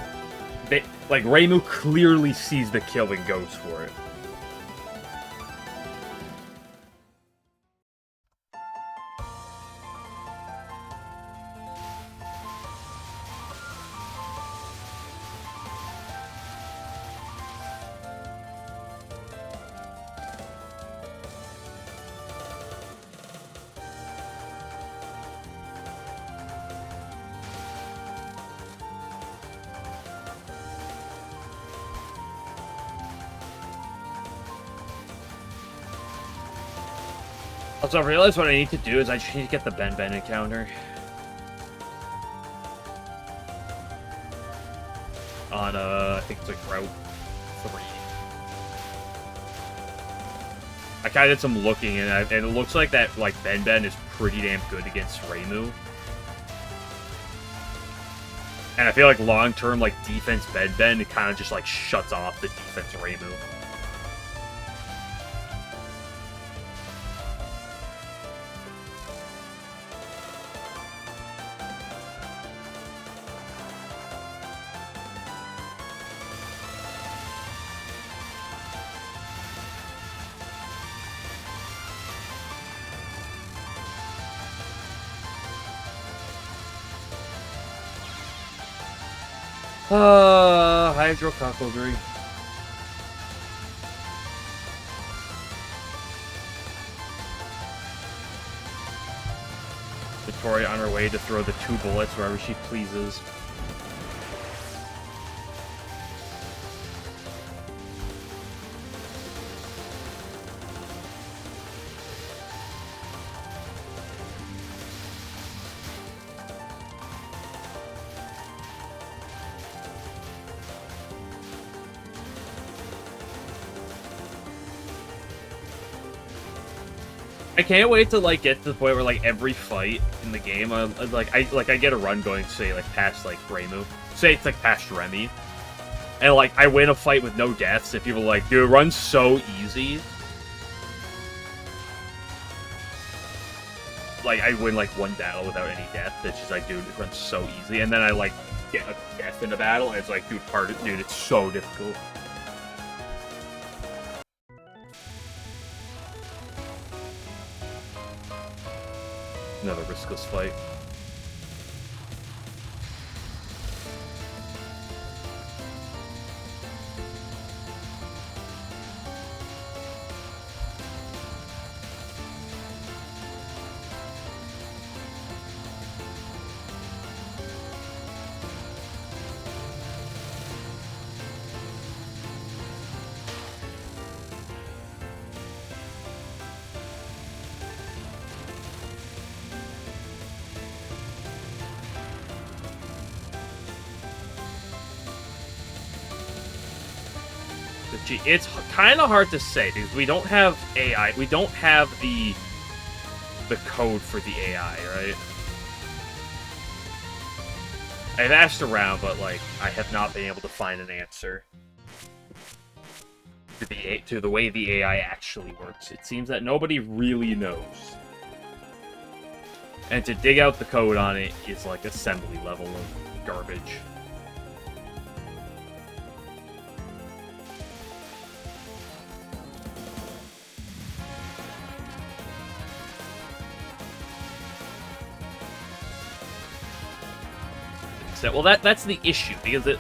like, Reimu clearly sees the kill and goes for it. Also, I realized what I need to do is I just need to get the Ben encounter. On, I think it's like Route 3. I kind of did some looking, and it looks like that, like, Ben is pretty damn good against Reimu. And I feel like long-term, like, defense Ben, it kind of just, like, shuts off the defense Reimu. Hydro Cockledry. Victoria on her way to throw the 2 bullets wherever she pleases. I can't wait to, like, get to the point where, like, every fight in the game, I get a run going, say, like, past, like, Reimu. Say it's, like, past Remy. And, like, I win a fight with no deaths, and people are like, dude, it runs so easy. Like, I win, like, one battle without any death. It's just like, dude, it runs so easy. And then I, like, get a death in a battle, and it's like, dude, it's so difficult. Another riskless fight. It's kind of hard to say because we don't have AI. We don't have the code for the AI, right? I've asked around, but like I have not been able to find an answer to the way the AI actually works. It seems that nobody really knows, and to dig out the code on it is like assembly level of garbage. Well, that's the issue because it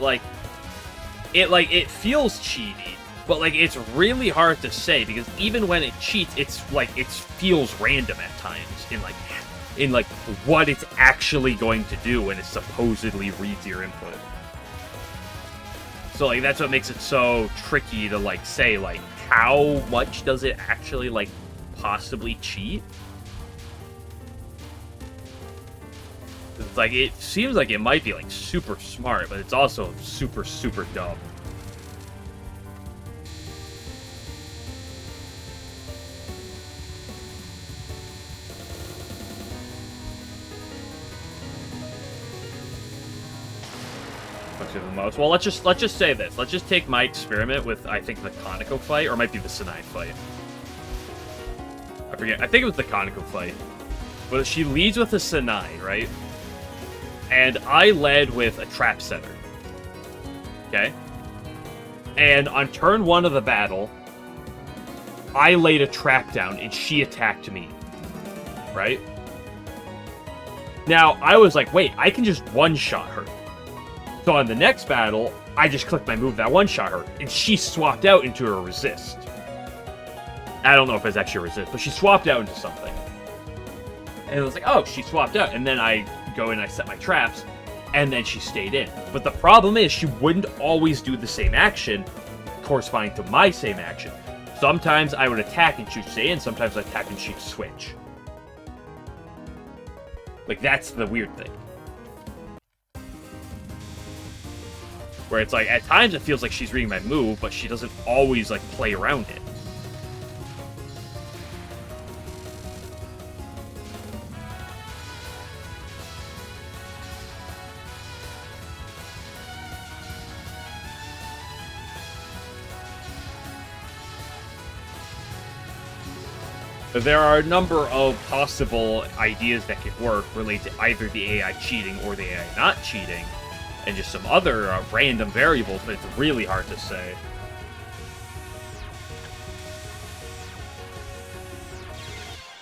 feels cheaty, but like it's really hard to say because even when it cheats, it's like it feels random at times in what it's actually going to do when it supposedly reads your input. So like that's what makes it so tricky to like say like how much does it actually like possibly cheat. It's like, it seems like it might be, like, super smart, but it's also super, super dumb. What's the most? Well, let's just say this. Let's just take my experiment with, I think, the Kaneko fight, or it might be the Sinai fight. I forget. I think it was the Kaneko fight. But she leads with a Sinai, right? and I led with a trap setter. Okay? And on turn 1 of the battle, I laid a trap down, and she attacked me. Right? Now, I was like, wait, I can just one-shot her. So on the next battle, I just clicked my move that one-shot her, and she swapped out into a resist. I don't know if it's actually a resist, but she swapped out into something. And it was like, oh, she swapped out. And then I go in and I set my traps, and then she stayed in. But the problem is, she wouldn't always do the same action corresponding to my same action. Sometimes I would attack and she'd stay in, sometimes I'd attack and she'd switch. Like, that's the weird thing. Where it's like, at times it feels like she's reading my move, but she doesn't always, like, play around it. There are a number of possible ideas that could work related to either the AI cheating or the AI not cheating, and just some other random variables, but it's really hard to say.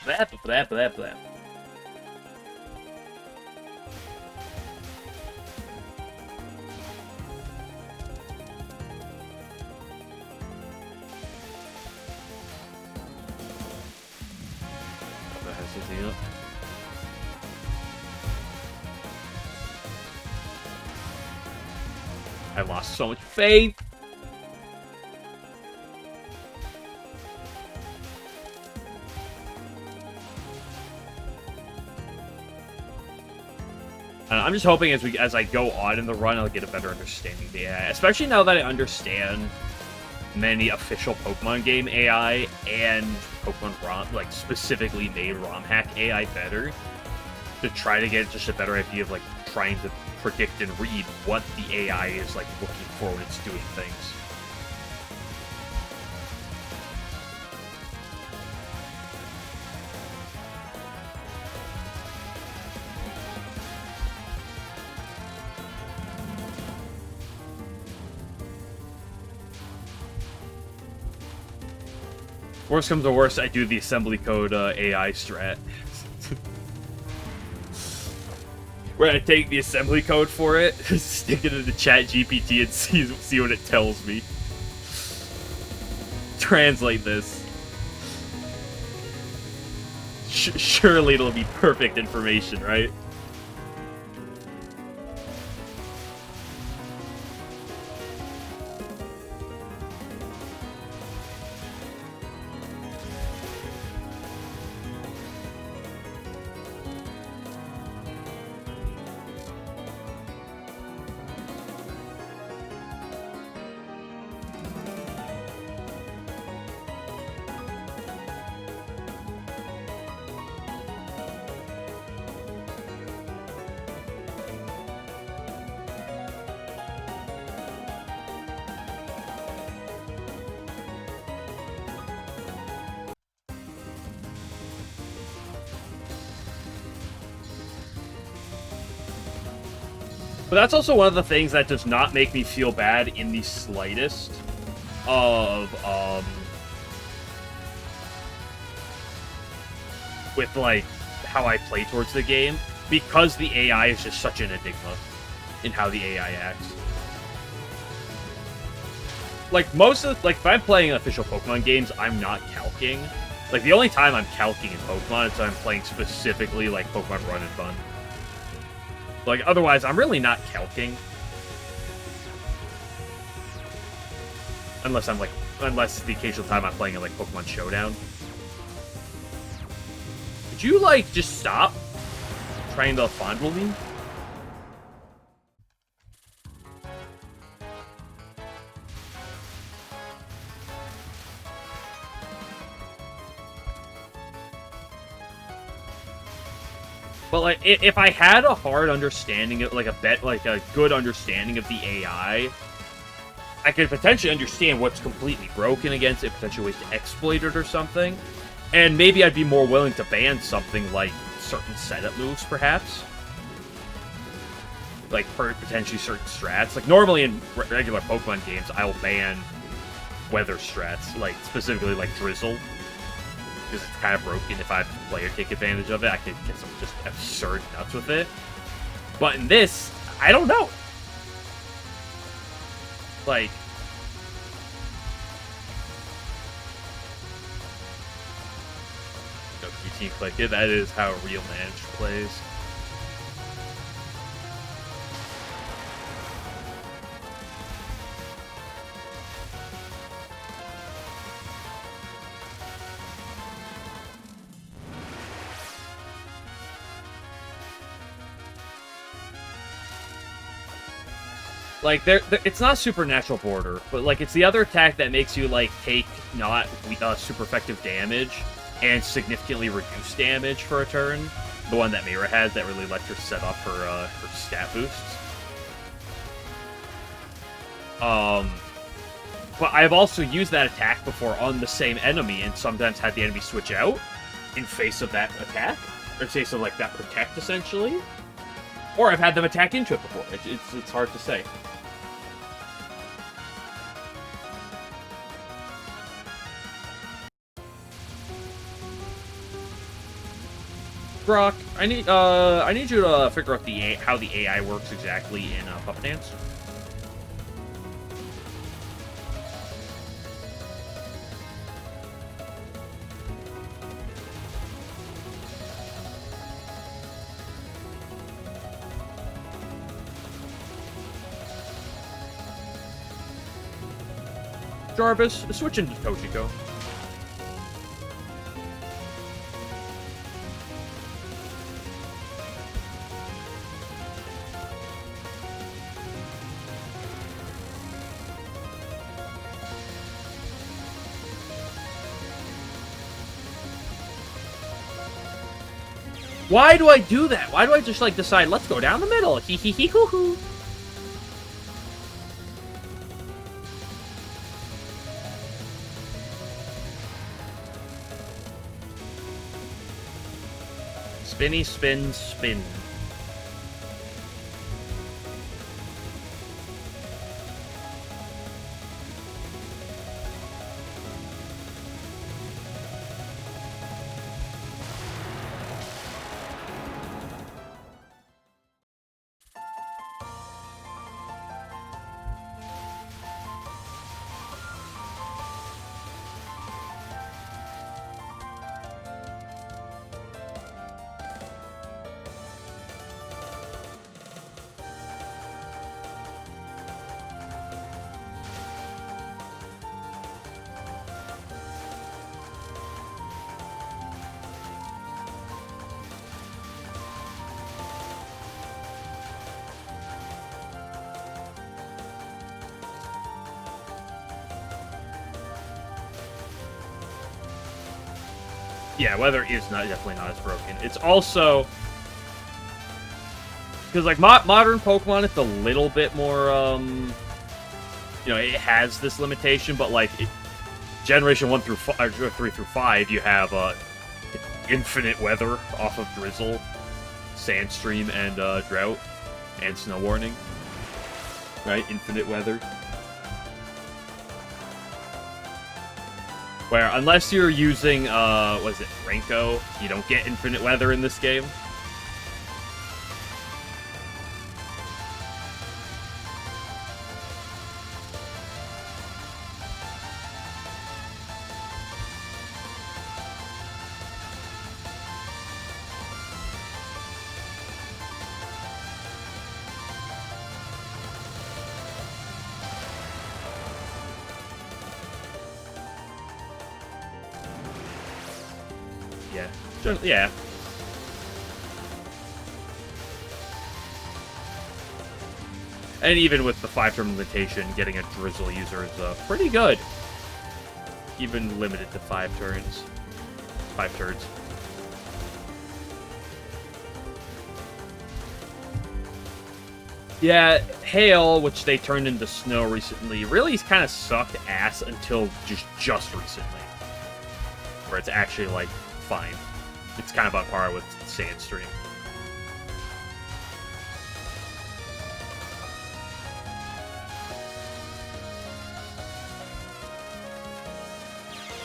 Blah. I lost so much faith. I'm just hoping as I go on in the run, I'll get a better understanding of the AI, especially now that I understand many official Pokemon game AI and Pokemon ROM, like specifically made ROM hack AI better, to try to get just a better idea of like trying to predict and read what the AI is like looking for when it's doing things. Worst comes to worst, I do the assembly code AI strat. Where I take the assembly code for it, stick it into chat GPT and see what it tells me. Translate this. Surely it'll be perfect information, right? But that's also one of the things that does not make me feel bad in the slightest of, with, like, how I play towards the game, because the AI is just such an enigma in how the AI acts. Like, most of the, like, if I'm playing official Pokemon games, I'm not calcing. Like, the only time I'm calcing in Pokemon is when I'm playing specifically, like, Pokemon Run and Fun. Like, otherwise, I'm really not calcing. Unless the occasional time I'm playing it, like, Pokemon Showdown. Could you, like, just stop trying to fondle me? But, like, if I had a hard understanding of, like, a good understanding of the AI, I could potentially understand what's completely broken against it, potential ways to exploit it or something. And maybe I'd be more willing to ban something like certain setup moves, perhaps. like potentially certain strats. Like normally in regular Pokemon games, I'll ban weather strats, like specifically like Drizzle, because it's kind of broken. If I have the player take advantage of it, I could get some just absurd nuts with it. But in this, I don't know. Like, no, you click it. That is how a real manager plays. Like, it's not supernatural border, but, like, it's the other attack that makes you, like, take not super effective damage and significantly reduce damage for a turn. The one that Mira has that really lets her set up her stat boosts. But I've also used that attack before on the same enemy and sometimes had the enemy switch out in face of that attack. Or in face of, like, that protect, essentially. Or I've had them attack into it before. It's hard to say. Brock, I need you to figure out how the AI works exactly in Puppet Dance. Jarvis, switch into Toshiko. Why do I do that? Why do I just, like, decide, let's go down the middle? Hee hee hee hoo hoo. Spinny, spin, spin. Yeah, weather is definitely not as broken. It's also because, like, modern Pokemon, it's a little bit more, you know, it has this limitation, but, like, Generation 1 through 5, 3 through 5, you have infinite weather off of Drizzle, Sandstream, and Drought, and Snow Warning. Right? Infinite weather. Where, unless you're using, was it Renko, you don't get infinite weather in this game. Yeah. And even with the 5-turn limitation, getting a Drizzle user is pretty good. Even limited to 5 turns. 5 turns. Yeah, Hail, which they turned into Snow recently, really kind of sucked ass until just recently. Where it's actually, like, fine. It's kind of on par with Sandstream.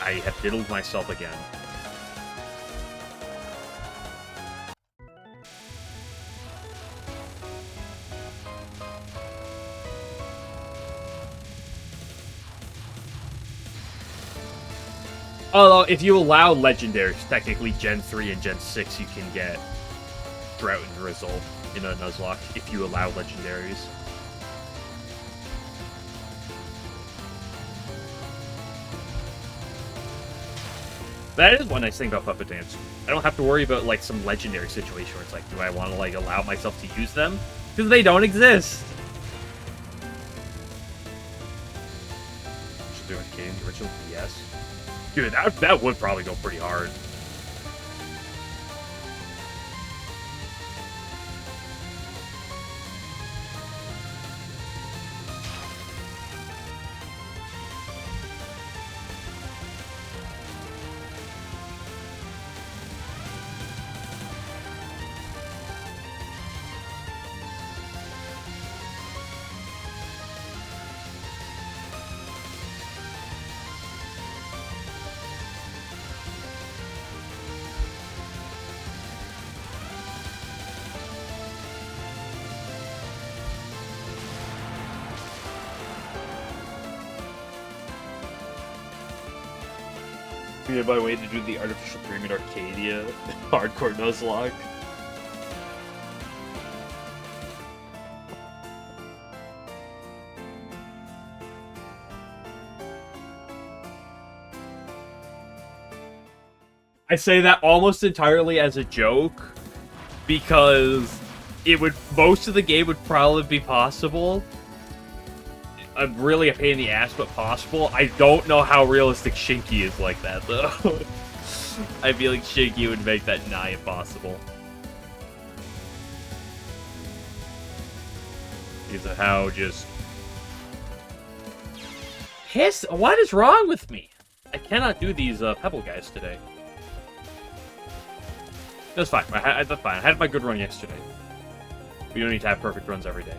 I have diddled myself again. Although, if you allow legendaries, technically Gen 3 and Gen 6, you can get Drought and Drizzle in a Nuzlocke, if you allow legendaries. That is one nice thing about Puppet Dance. I don't have to worry about, like, some legendary situation where it's like, do I want to, like, allow myself to use them? Because they don't exist! Should do a game, the original DS. Dude, that would probably go pretty hard. Yeah, by the way, to do the Artificial Pyramid Arcadia hardcore Nuzlocke. I say that almost entirely as a joke, because most of the game would probably be possible. Really a pain in the ass, but possible. I don't know how realistic Shinky is like that, though. I feel like Shinky would make that nigh impossible. Because of how just... What is wrong with me? I cannot do these Pebble guys today. That's fine. That's fine. I had my good run yesterday. We don't need to have perfect runs every day.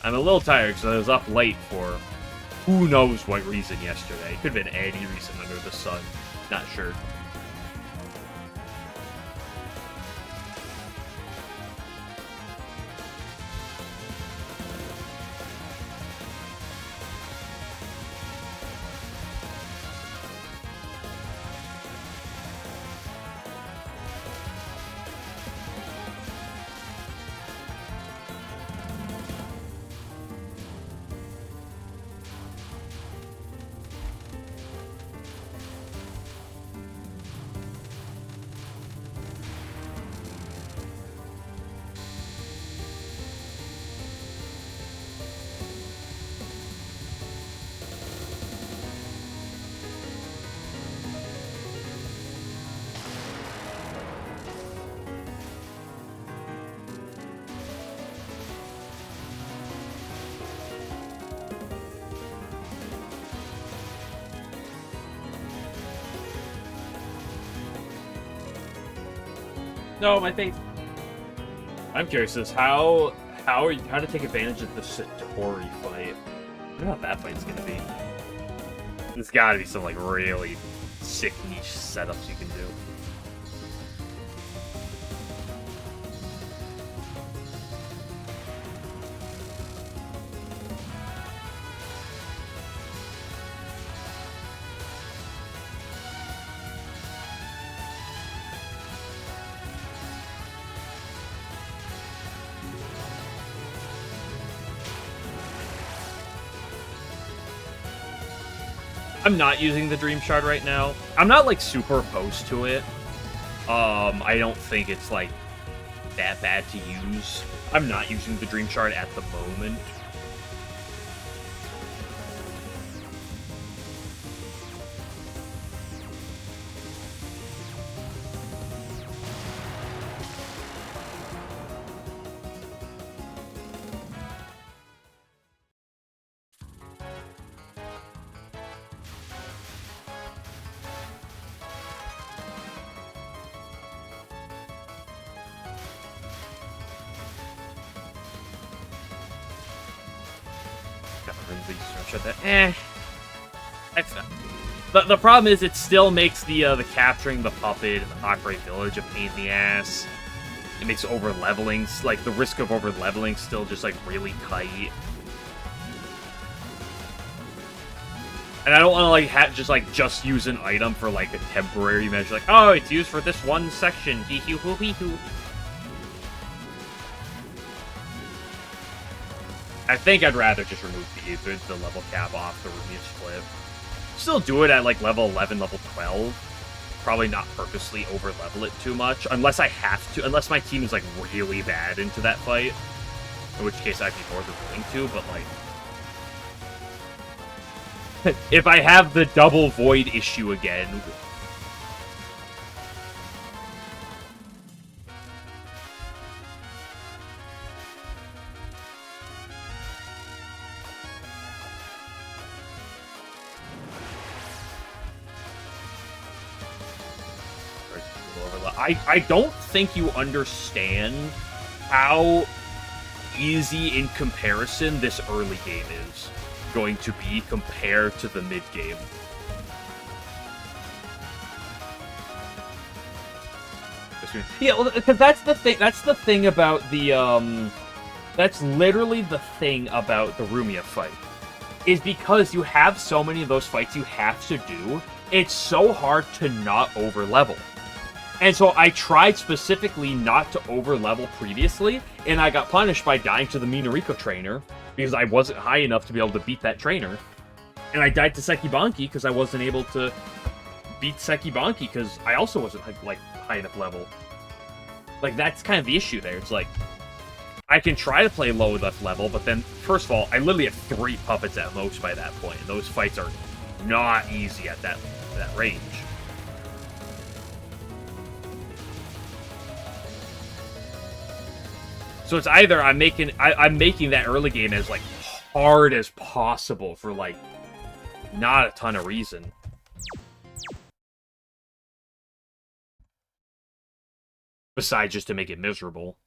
I'm a little tired because I was up late for who knows what reason yesterday. It could have been any reason under the sun. Not sure. No, I think I'm curious as how to take advantage of the Satori fight. I wonder how that fight's gonna be. There's gotta be some like really sick niche setups you can do. I'm not using the Dream Shard right now. I'm not, like, super opposed to it. I don't think it's, like, that bad to use. I'm not using the Dream Shard at the moment. really stretch out that. The problem is it still makes the capturing the puppet and the Hakurei village a pain in the ass. It makes over leveling, like the risk of over leveling, still just like really tight. And I don't want to like just use an item for like a temporary measure, like, oh, it's used for this one section. Hee hoo hoo hee hoo. I think I'd rather just remove the level cap off the Rumia split. Still do it at like level 11, level 12. Probably not purposely over level it too much, unless I have to, unless my team is like really bad into that fight. In which case I'd be more than willing to, but like if I have the double void issue again. I don't think you understand how easy in comparison this early game is going to be compared to the mid game. Yeah, well, because that's the thing. That's the thing about the That's literally the thing about the Rumia fight. Is because you have so many of those fights you have to do. It's so hard to not over level. And so I tried specifically not to over-level previously, and I got punished by dying to the Minariko trainer, because I wasn't high enough to be able to beat that trainer. And I died to Sekibanki because I wasn't able to beat Sekibanki, because I also wasn't, like, high enough level. Like, that's kind of the issue there. It's like, I can try to play low enough level, but then, first of all, I literally have 3 puppets at most by that point, and those fights are not easy at that range. So it's either I'm making that early game as like hard as possible for like not a ton of reason. Besides just to make it miserable.